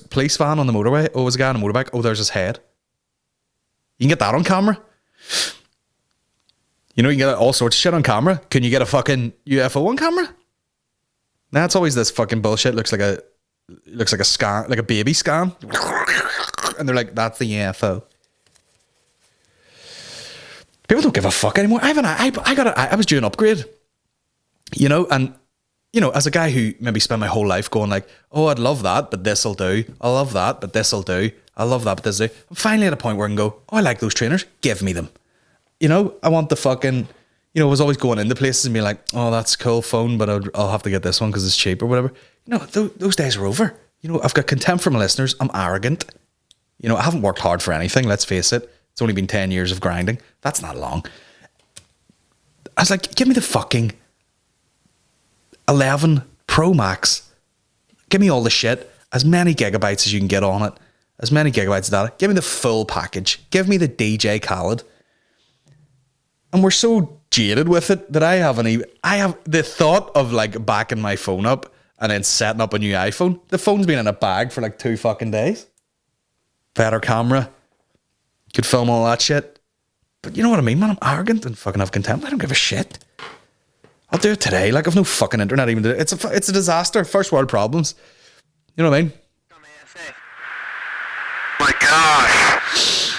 police van on the motorway. Oh, there's a guy on a motorbike. Oh, there's his head. You can get that on camera. You know, you can get all sorts of shit on camera. Can you get a fucking UFO on camera? Nah, it's always this fucking bullshit. Looks like a scan, like a baby scan. And they're like, that's the UFO. People don't give a fuck anymore. I was due an upgrade. You know, and you know, as a guy who maybe spent my whole life going like, oh, I'd love that, but this'll do. I love that, but this'll do. I love that, but this'll do. I'm finally at a point where I can go, oh, I like those trainers. Give me them. You know, I want the fucking, you know, I was always going into places and being like, oh, that's a cool phone, but I'll have to get this one because it's cheap or whatever. You know, those days are over. You know, I've got contempt for my listeners. I'm arrogant. You know, I haven't worked hard for anything. Let's face it. It's only been 10 years of grinding. That's not long. I was like, give me the fucking 11 Pro Max. Give me all the shit. As many gigabytes as you can get on it. As many gigabytes of data. Give me the full package. Give me the DJ Khaled. And we're so jaded with it that I have the thought of like backing my phone up and then setting up a new iPhone. The phone's been in a bag for like 2 fucking days. Better camera. Could film all that shit. But you know what I mean, man? I'm arrogant and fucking have contempt. I don't give a shit. I'll do it today. Like, I've no fucking internet even to do it. It's a disaster. First world problems. You know what I mean? My gosh.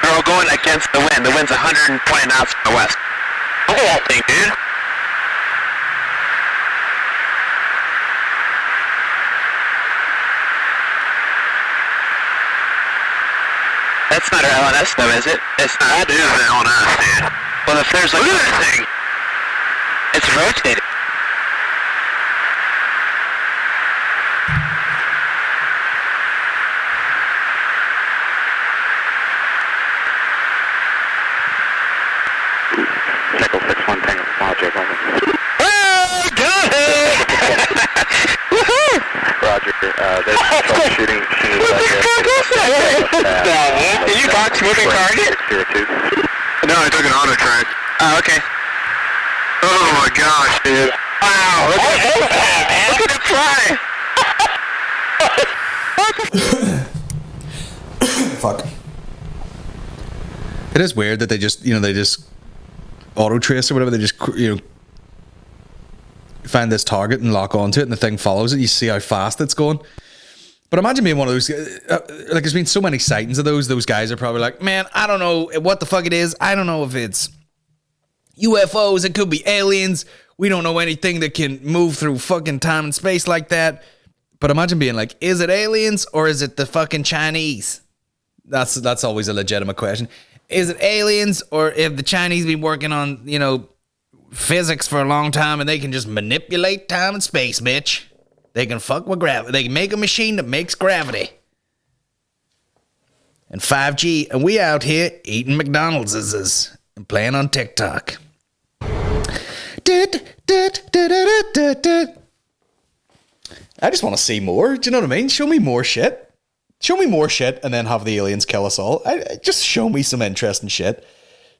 They're all going against the wind. The wind's 120 knots from the west. Look at that thing, dude. That's not our LNS though, is it? It's not. That is an LNS, dude. Well, if there's like... Look at that thing. It's rotating. Echo 61 Tango Project. Oh, got it! Woohoo! Roger. There's troubleshooting. Did you box moving target? No, I took an auto track. Oh, okay. Oh my gosh, dude. Wow, look at it fly! Fuck. It is weird that they just auto trace or whatever. They just, you know, find this target and lock onto it and the thing follows it. You see how fast it's going. But imagine being one of those, like there's been so many sightings of those guys are probably like, man, I don't know what the fuck it is. I don't know if it's UFOs, it could be aliens. We don't know anything that can move through fucking time and space like that. But imagine being like, is it aliens or is it the fucking Chinese? That's always a legitimate question. Is it aliens or if the Chinese been working on, you know, physics for a long time and they can just manipulate time and space, bitch. They can fuck with gravity. They can make a machine that makes gravity. And 5G. And we out here eating McDonald's and playing on TikTok. I just want to see more. Do you know what I mean? Show me more shit. Show me more shit and then have the aliens kill us all. Just show me some interesting shit.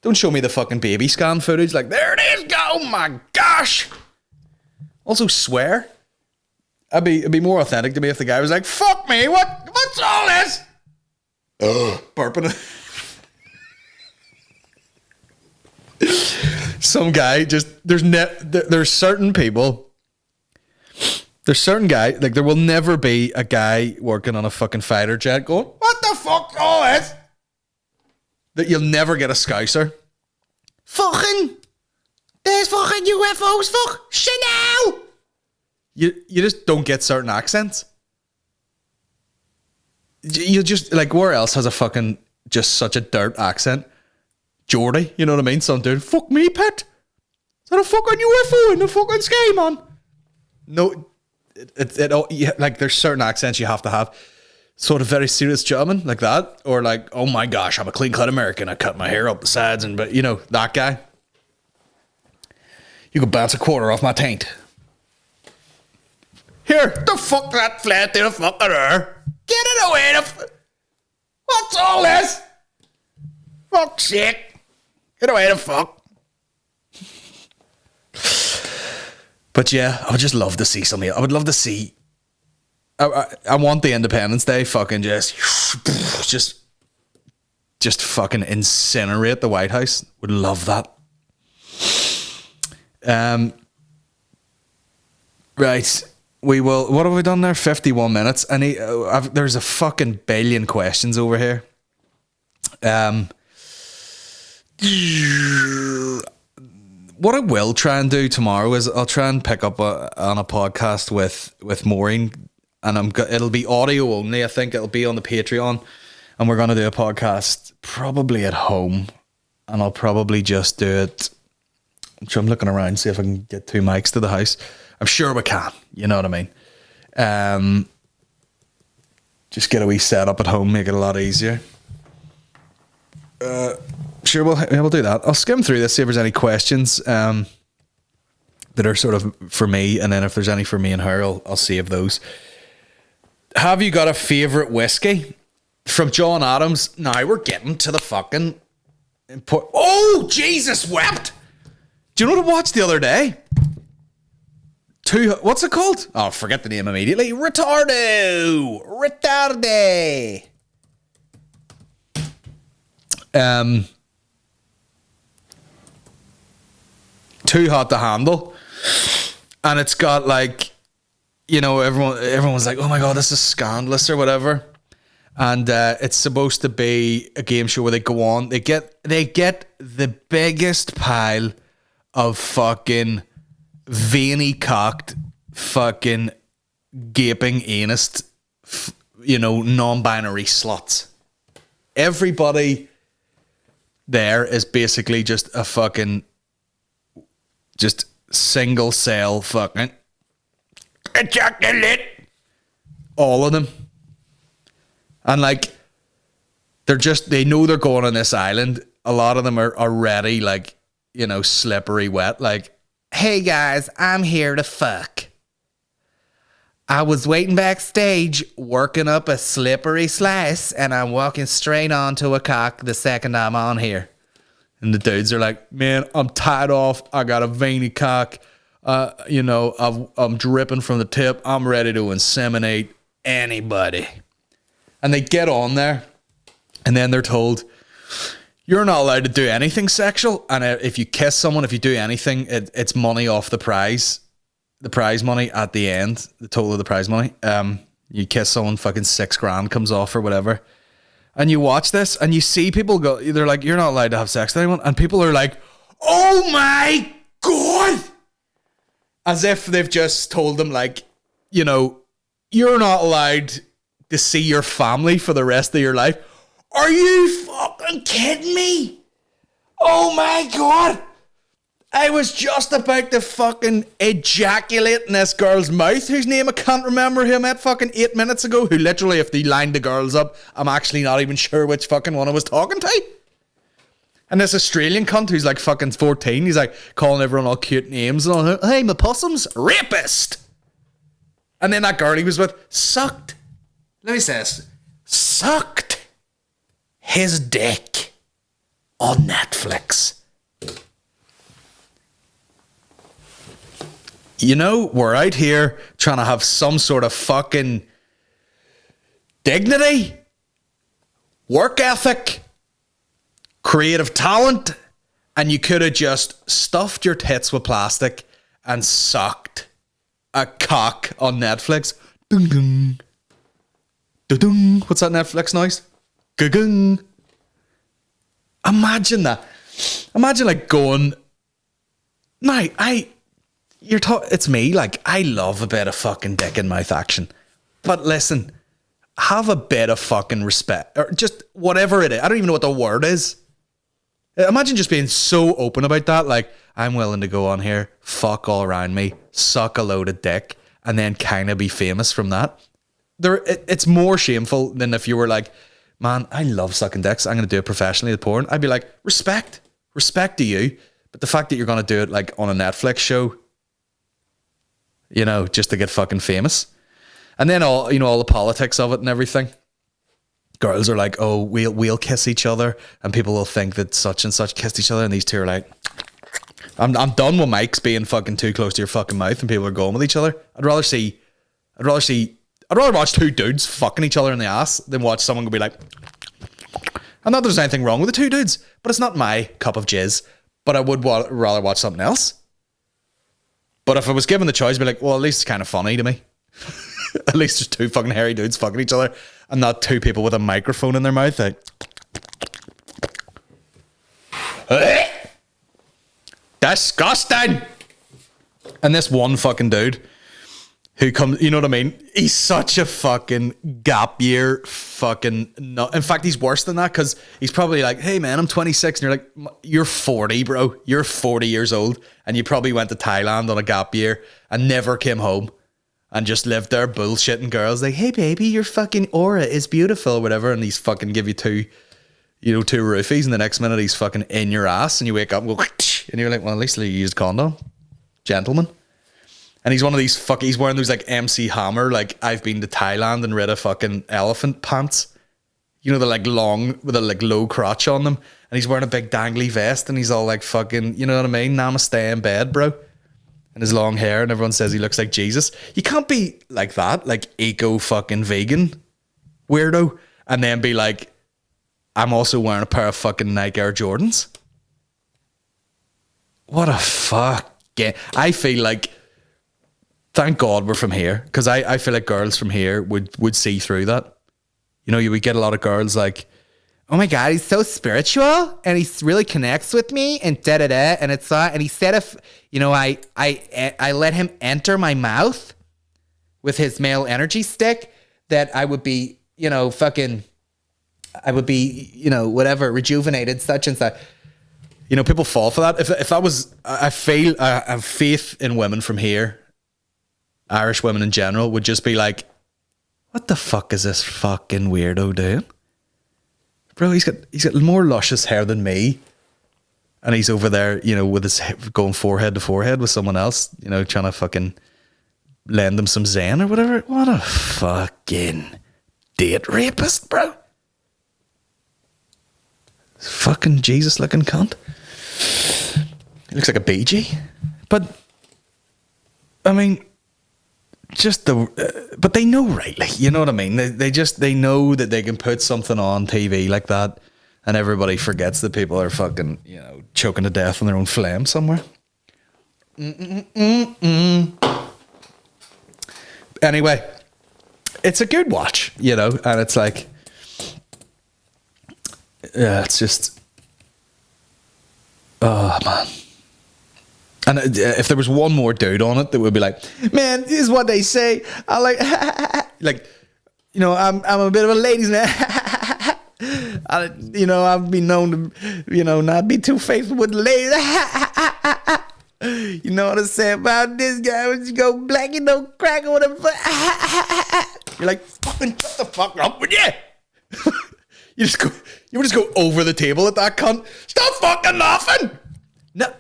Don't show me the fucking baby scan footage. Like, there it is. Oh my gosh. Also swear. It'd be more authentic to me if the guy was like, fuck me, what's all this? Burping. Some guy just, there's certain people, there's certain guy, like there will never be a guy working on a fucking fighter jet going, what the fuck's all this? That you'll never get a Scouser. Fucking, there's fucking UFOs, fuck, Chanel! You just don't get certain accents. You just, like, where else has a fucking, just such a dirt accent? Geordie, you know what I mean? Some dude, fuck me, pet. Is that a fucking UFO in the fucking sky, man? No, like, there's certain accents you have to have. Sort of very serious German, like that. Or like, oh my gosh, I'm a clean-cut American. I cut my hair up the sides, but, you know, that guy. You could bounce a quarter off my taint. Here, the fuck that flat to the fucking air. Get it away. What's all this? Fuck's sake. Get away the fuck. But yeah, I would just love to see something. I would love to see. I want the Independence Day fucking just just fucking incinerate the White House. Would love that. Right. We will. What have we done there? 51 minutes. And there's a fucking billion questions over here. What I will try and do tomorrow is I'll try and pick up on a podcast with Maureen, and it'll be audio only. I think it'll be on the Patreon, and we're gonna do a podcast probably at home, and I'll probably just do it. I'm looking around, see if I can get 2 mics to the house. I'm sure we can. You know what I mean? Just get a wee setup at home, make it a lot easier. Sure, we'll do that. I'll skim through this, see if there's any questions that are sort of for me, and then if there's any for me and her, I'll save those. Have you got a favourite whiskey? From John Adams. Now we're getting to the fucking import. Oh, Jesus wept! Do you know what I watched the other day? What's it called? Oh, forget the name immediately. Retardo! Too Hot to Handle, and it's got like, you know, everyone's like, oh my god, this is scandalous or whatever, and it's supposed to be a game show where they go on, they get the biggest pile of fucking veiny cocked fucking gaping anus, you know, non-binary sluts. Everybody there is basically just a fucking just single cell fucking ejaculate. All of them. And like they know they're going on this island. A lot of them are already like, you know, slippery wet, like, hey guys, I'm here to fuck. I was waiting backstage working up a slippery slice, and I'm walking straight onto a cock the second I'm on here. And the dudes are like, man, I'm tied off. I got a veiny cock. You know, I'm dripping from the tip. I'm ready to inseminate anybody. And they get on there, and then they're told, you're not allowed to do anything sexual. And if you kiss someone, if you do anything, it's money off the prize. The prize money at the end, the total of the prize money. You kiss someone, fucking $6,000 comes off or whatever. And you watch this and you see people go, they're like, you're not allowed to have sex with anyone. And people are like, oh my God. As if they've just told them, like, you know, you're not allowed to see your family for the rest of your life. Are you fucking kidding me? Oh my God. I was just about to fucking ejaculate in this girl's mouth, whose name I can't remember, who I met fucking 8 minutes ago, who literally, if they lined the girls up, I'm actually not even sure which fucking one I was talking to. And this Australian cunt who's like fucking 14, he's like calling everyone all cute names and all. Hey, my possums, rapist. And then that girl he was with sucked. Let me say this. Sucked his dick on Netflix. You know, we're out here trying to have some sort of fucking dignity, work ethic, creative talent, and you could have just stuffed your tits with plastic and sucked a cock on Netflix. Dung dung. Dung. What's that Netflix noise?Gung. Imagine that. Imagine like going, no, it's me, like, I love a bit of fucking dick in mouth action. But listen, have a bit of fucking respect, or just whatever it is. I don't even know what the word is. Imagine just being so open about that, like, I'm willing to go on here, fuck all around me, suck a load of dick, and then kind of be famous from that. It's more shameful than if you were like, man, I love sucking dicks, I'm going to do it professionally with porn. I'd be like, respect to you. But the fact that you're going to do it like on a Netflix show, you know, just to get fucking famous. And then all the politics of it and everything. Girls are like, oh, we'll kiss each other, and people will think that such and such kissed each other, and these two are like, I'm done with mics being fucking too close to your fucking mouth and people are going with each other. I'd rather watch two dudes fucking each other in the ass than watch someone go be like, And not that there's anything wrong with the two dudes, but it's not my cup of jizz. But I would rather watch something else. But if I was given the choice, I'd be like, well, at least it's kind of funny to me. At least there's two fucking hairy dudes fucking each other and not two people with a microphone in their mouth. Like, disgusting. And this one fucking dude who comes, you know what I mean? He's such a fucking gap year fucking nut. In fact, he's worse than that because he's probably like, hey man, I'm 26. And you're like, you're 40, bro. You're 40 years old. And you probably went to Thailand on a gap year and never came home and just lived there bullshitting girls like, hey baby, your fucking aura is beautiful or whatever. And he's fucking give you two roofies. And the next minute he's fucking in your ass and you wake up and go, and you're like, well, at least you used condom. Gentleman. And he's one of these he's wearing those like MC Hammer, like I've been to Thailand and read a fucking elephant pants. You know, they're like long with a like low crotch on them. And he's wearing a big dangly vest and he's all like fucking, you know what I mean? Namaste in bed, bro. And his long hair and everyone says he looks like Jesus. You can't be like that, like eco fucking vegan weirdo. And then be like, I'm also wearing a pair of fucking Nike Air Jordans. What a fuck. I feel like, thank God we're from here, because I feel like girls from here would see through that. You know, you would get a lot of girls like, oh my God, he's so spiritual and he really connects with me and da-da-da. And it's and he said if, you know, I let him enter my mouth with his male energy stick, that I would be, you know, I would be, you know, whatever, rejuvenated, such and such. You know, people fall for that. If I was, I have faith in women from here, Irish women in general, would just be like, what the fuck is this fucking weirdo doing? Bro, he's got more luscious hair than me. And he's over there, you know, with his going forehead to forehead with someone else, you know, trying to fucking lend them some Zen or whatever. What a fucking date rapist, bro. Fucking Jesus looking cunt. He looks like a BG. But, I mean, just but they know rightly, you know what I mean? They know that they can put something on TV like that and everybody forgets that people are fucking, you know, choking to death on their own phlegm somewhere. Anyway, it's a good watch, you know, and it's like, yeah, it's just, oh man. And if there was one more dude on it that would be like, man, this is what they say. I like, you know, I'm a bit of a ladies man. You know, I've been known to, you know, not be too faithful with the ladies. You know what I'm saying about this guy? When you go black, you don't crack or whatever. You're like, fucking shut the fuck up with you. You would just go over the table at that cunt. Stop fucking laughing. No,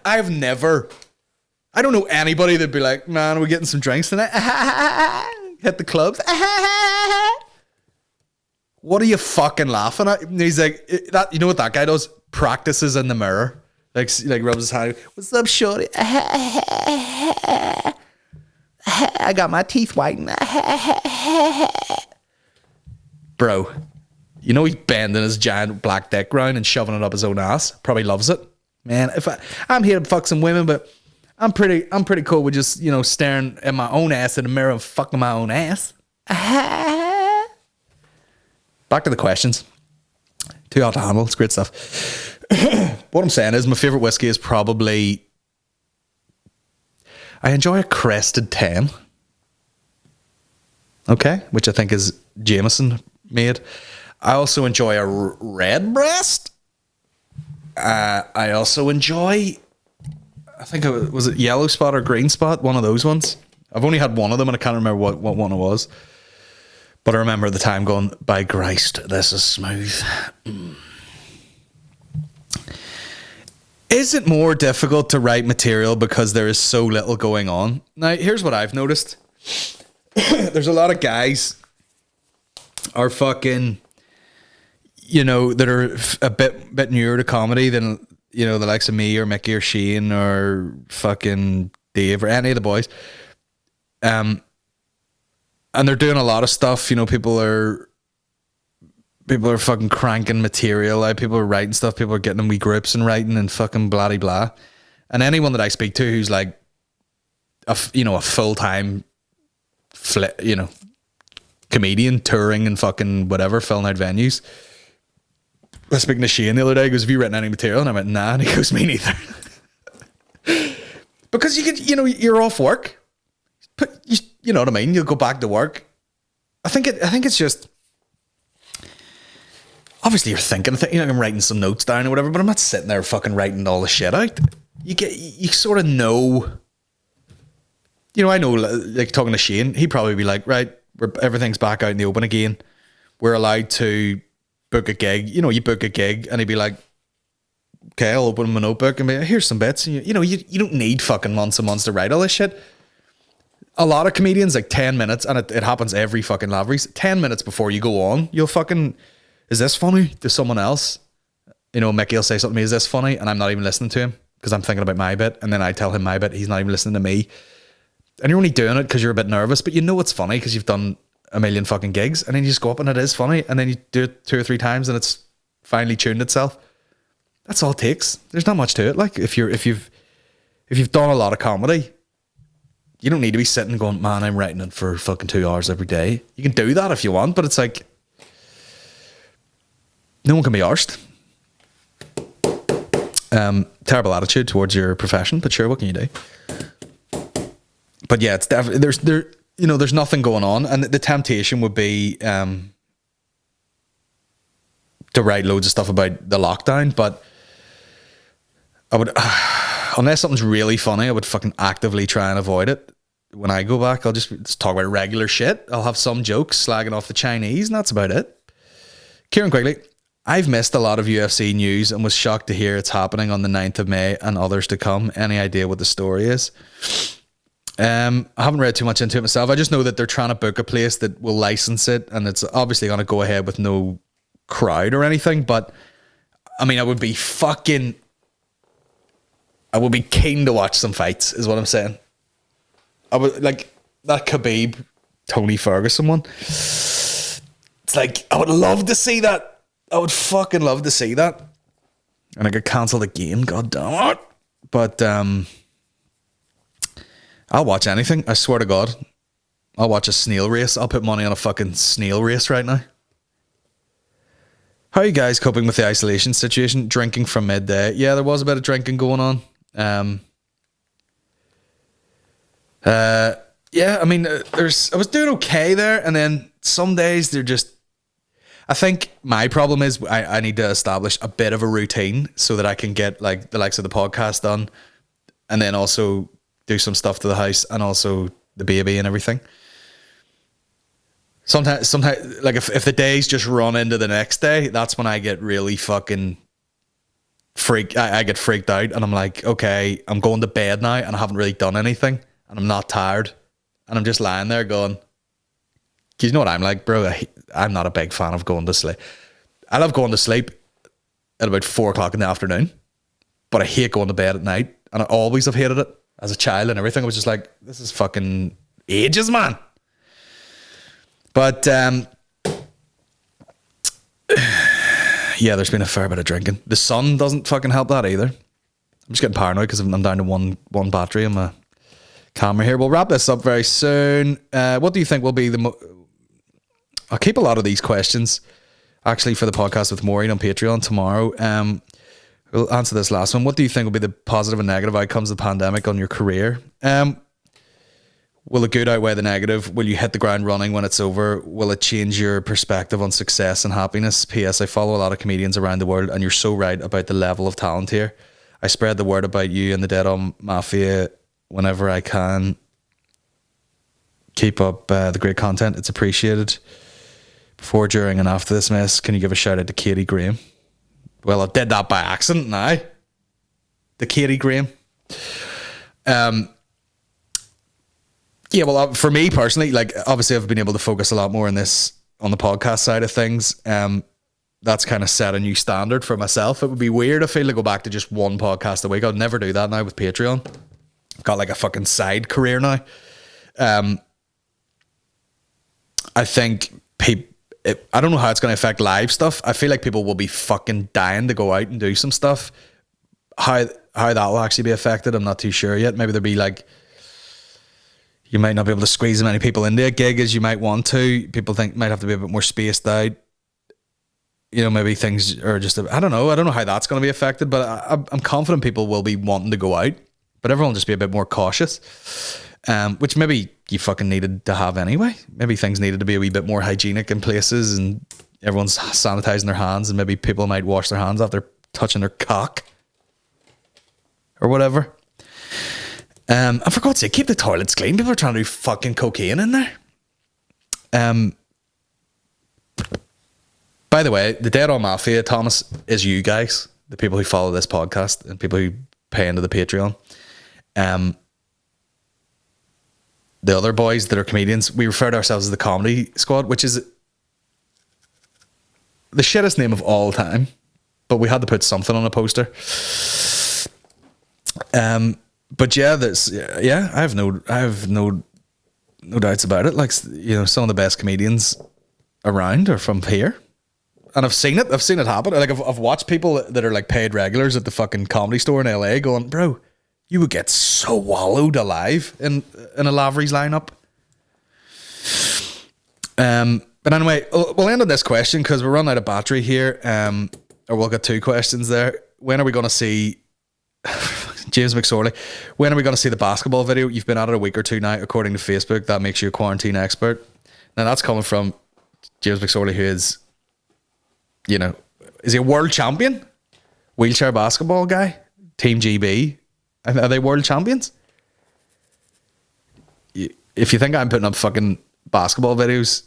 I don't know anybody that'd be like, man, we're getting some drinks tonight. Hit the clubs. What are you fucking laughing at? And he's like, that. You know what that guy does? Practices in the mirror. Like rubs his hand. What's up, shorty? I got my teeth whitened. Bro, you know he's bending his giant black dick round and shoving it up his own ass. Probably loves it. Man, if I'm here to fuck some women, but I'm pretty cool with just, you know, staring at my own ass in the mirror and fucking my own ass. Back to the questions. Too hot to handle. It's great stuff. What I'm saying is my favorite whiskey is probably, I enjoy a Crested 10. Okay, which I think is Jameson made. I also enjoy a Redbreast. I also enjoy, I think was it Yellow Spot or Green Spot? One of those ones. I've only had one of them and I can't remember what one it was. But I remember at the time going, by Christ, this is smooth. Is it more difficult to write material because there is so little going on? Now, here's what I've noticed. There's a lot of guys are fucking, you know, that are a bit newer to comedy than, you know, the likes of me or Mickey or Shane or fucking Dave or any of the boys. And they're doing a lot of stuff, you know, people are People are fucking cranking material out. People are writing stuff. People are getting in wee groups and writing and fucking blah de blah. And anyone that I speak to who's like, a full-time, comedian touring and fucking whatever, filling out venues. I was speaking to Shane the other day. He goes, "Have you written any material?" And I went, "Nah." And he goes, "Me neither." Because you're off work. But you know what I mean? You'll go back to work. I think it's just, obviously you're thinking, I'm writing some notes down or whatever, but I'm not sitting there fucking writing all the shit out. You sort of know, I know, like talking to Shane, he'd probably be like, right, everything's back out in the open again. We're allowed to book a gig. You book a gig and he'd be like, okay, I'll open my notebook and be like, here's some bits. And you don't need fucking months and months to write all this shit. A lot of comedians, like 10 minutes, and it happens every fucking Laveries, 10 minutes before you go on, you'll fucking, is this funny to someone else? Mickey will say something to me, is this funny? And I'm not even listening to him because I'm thinking about my bit. And then I tell him my bit. He's not even listening to me. And you're only doing it because you're a bit nervous, but you know it's funny because you've done a million fucking gigs. And then you just go up and it is funny. And then you do it 2 or 3 times and it's finally tuned itself. That's all it takes. There's not much to it. Like if you've done a lot of comedy, you don't need to be sitting going, man, I'm writing it for fucking 2 hours every day. You can do that if you want, but it's like, no one can be arsed. Terrible attitude towards your profession, but sure, what can you do? But yeah, it's definitely, there's nothing going on, and the temptation would be to write loads of stuff about the lockdown, but I would, unless something's really funny, I would fucking actively try and avoid it. When I go back, I'll just talk about regular shit. I'll have some jokes slagging off the Chinese, and that's about it. Kieran Quigley, I've missed a lot of UFC news and was shocked to hear it's happening on the 9th of May and others to come. Any idea what the story is? I haven't read too much into it myself. I just know that they're trying to book a place that will license it, and it's obviously going to go ahead with no crowd or anything. But I mean, I would be keen to watch some fights, is what I'm saying. I would like that Khabib Tony Ferguson one. It's like, I would love to see that. I would fucking love to see that. And I got cancelled again, god damn it. But I'll watch anything, I swear to God. I'll watch a snail race. I'll put money on a fucking snail race right now. How are you guys coping with the isolation situation? Drinking from midday. Yeah, there was a bit of drinking going on. Yeah, I mean, I was doing okay there, and then some days they're just, I think my problem is I need to establish a bit of a routine so that I can get like the likes of the podcast done, and then also do some stuff to the house, and also the baby and everything. Sometimes like if the days just run into the next day, that's when I get really fucking I get freaked out, and I'm like, okay, I'm going to bed now and I haven't really done anything, and I'm not tired, and I'm just lying there going, you know what I'm like, bro? I'm not a big fan of going to sleep. I love going to sleep at about 4 o'clock in the afternoon, but I hate going to bed at night, and I always have hated it as a child and everything. I was just like, this is fucking ages, man. But yeah, there's been a fair bit of drinking. The sun doesn't fucking help that either. I'm just getting paranoid because I'm down to one battery in my camera here. We'll wrap this up very soon. What do you think will be I'll keep a lot of these questions actually for the podcast with Maureen on Patreon tomorrow. We'll answer this last one. What do you think will be the positive and negative outcomes of the pandemic on your career? Will the good outweigh the negative? Will you hit the ground running when it's over? Will it change your perspective on success and happiness? P.S. I follow a lot of comedians around the world, and you're so right about the level of talent here. I spread the word about you and the Dead On Mafia whenever I can. Keep up the great content. It's appreciated. Before, during, and after this mess, can you give a shout out to Katie Graham? Well, I did that by accident now. The Katie Graham. Yeah, well, for me personally, like, obviously I've been able to focus a lot more on this, on the podcast side of things. That's kind of set a new standard for myself. It would be weird, I feel, to go back to just one podcast a week. I'll never do that now with Patreon. I've got like a fucking side career now. I think I don't know how it's going to affect live stuff. I feel like people will be fucking dying to go out and do some stuff. How that will actually be affected, I'm not too sure yet. Maybe there'll be like, you might not be able to squeeze as many people into a gig as you might want to. People might have to be a bit more spaced out. You know, maybe things are just, I don't know how that's going to be affected, but I'm confident people will be wanting to go out, but everyone will just be a bit more cautious, which maybe you fucking needed to have anyway. Maybe things needed to be a wee bit more hygienic in places, and everyone's sanitizing their hands, and maybe people might wash their hands after touching their cock or whatever. And for God's sake, keep the toilets clean. People are trying to do fucking cocaine in there. By the way, the Dead On Mafia, Thomas, is you guys, the people who follow this podcast and people who pay into the Patreon. The other boys that are comedians, we refer to ourselves as the Comedy Squad, which is the shittest name of all time, but we had to put something on a poster. But yeah, I have no doubts about it. Like, you know, some of the best comedians around are from here. And I've seen it happen. Like, I've watched people that are like paid regulars at the fucking Comedy Store in LA going, bro, you would get so wallowed alive in a Lavery's lineup. But anyway, we'll end on this question because we're running out of battery here. Or we'll get two questions there. When are we going to see James McSorley? When are we going to see the basketball video? You've been at it a week or two now, according to Facebook. That makes you a quarantine expert. Now that's coming from James McSorley, who is, you know, is he a world champion? Wheelchair basketball guy? Team GB? Are they world champions? If you think I'm putting up fucking basketball videos,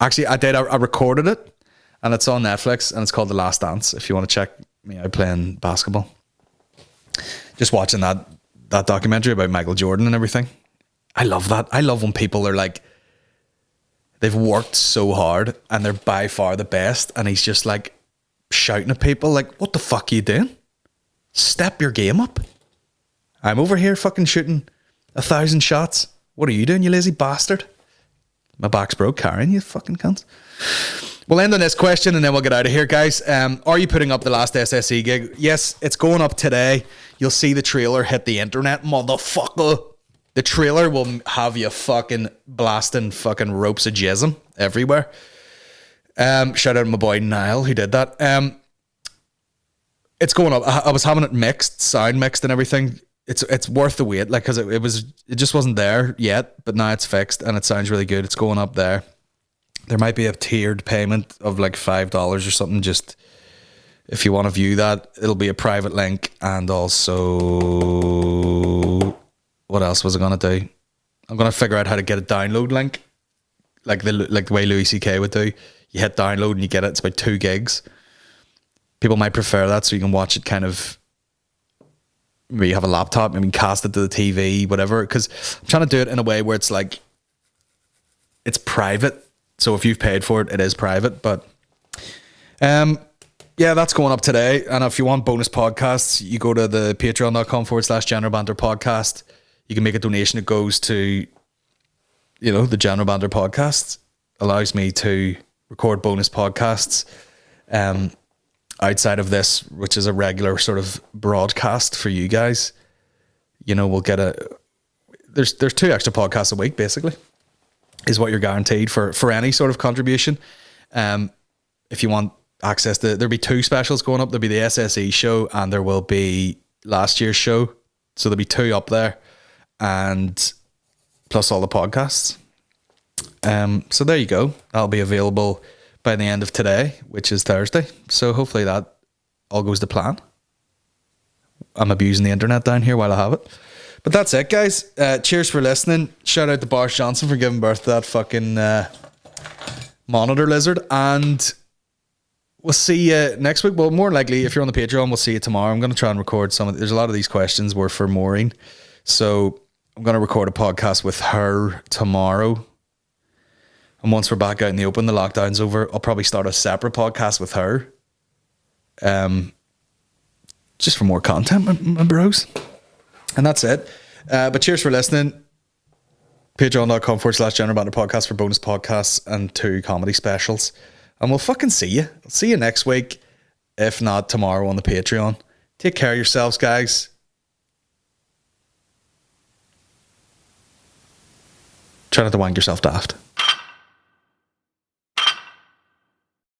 actually I did. I recorded it, and it's on Netflix, and it's called The Last Dance. If you want to check me out playing basketball, just watching that documentary about Michael Jordan and everything. I love that. I love when people are like, they've worked so hard and they're by far the best, and he's just like shouting at people like, what the fuck are you doing? Step your game up. I'm over here fucking shooting 1,000 shots. What are you doing, you lazy bastard? My back's broke carrying you fucking cunts. We'll end on this question and then we'll get out of here, guys. Are you putting up the last SSE gig? Yes, it's going up today. You'll see the trailer hit the internet, motherfucker. The trailer will have you fucking blasting fucking ropes of jism everywhere. Shout out to my boy Niall who did that. It's going up. I was having it mixed, sound mixed and everything. It's worth the wait, like, because it just wasn't there yet, but now it's fixed and it sounds really good. It's going up there. There might be a tiered payment of like $5 or something. Just if you want to view that, it'll be a private link. And also, what else was I gonna do? I'm gonna figure out how to get a download link, like the way Louis CK would do. You hit download and you get it. It's about 2 gigs. People might prefer that, so you can watch it kind of. Maybe you have a laptop, maybe cast it to the TV, whatever. Because I'm trying to do it in a way where it's like, it's private. So if you've paid for it, it is private. But yeah, that's going up today. And if you want bonus podcasts, you go to the patreon.com/General Banter Podcast. You can make a donation. It goes to, you know, the General Banter Podcast. Allows me to record bonus podcasts outside of this, which is a regular sort of broadcast for you guys. You know, we'll get there's 2 extra podcasts a week, basically, is what you're guaranteed for any sort of contribution. If you want access to, there'll be 2 specials going up. There'll be the SSE show and there will be last year's show. So there'll be 2 up there, and plus all the podcasts. So there you go. That'll be available by the end of today, which is Thursday. So hopefully that all goes to plan. I'm abusing the internet down here while I have it. But that's it, guys. Cheers for listening. Shout out to Boris Johnson for giving birth to that fucking monitor lizard. And we'll see you next week. Well, more likely, if you're on the Patreon, we'll see you tomorrow. I'm going to try and record there's a lot of these questions were for Maureen. So I'm going to record a podcast with her tomorrow. And once we're back out in the open, the lockdown's over, I'll probably start a separate podcast with her. Just for more content, my bros. And that's it. But cheers for listening. Patreon.com/General Banter Podcast for bonus podcasts and 2 comedy specials. And we'll fucking see you. I'll see you next week. If not, tomorrow on the Patreon. Take care of yourselves, guys. Try not to wank yourself daft.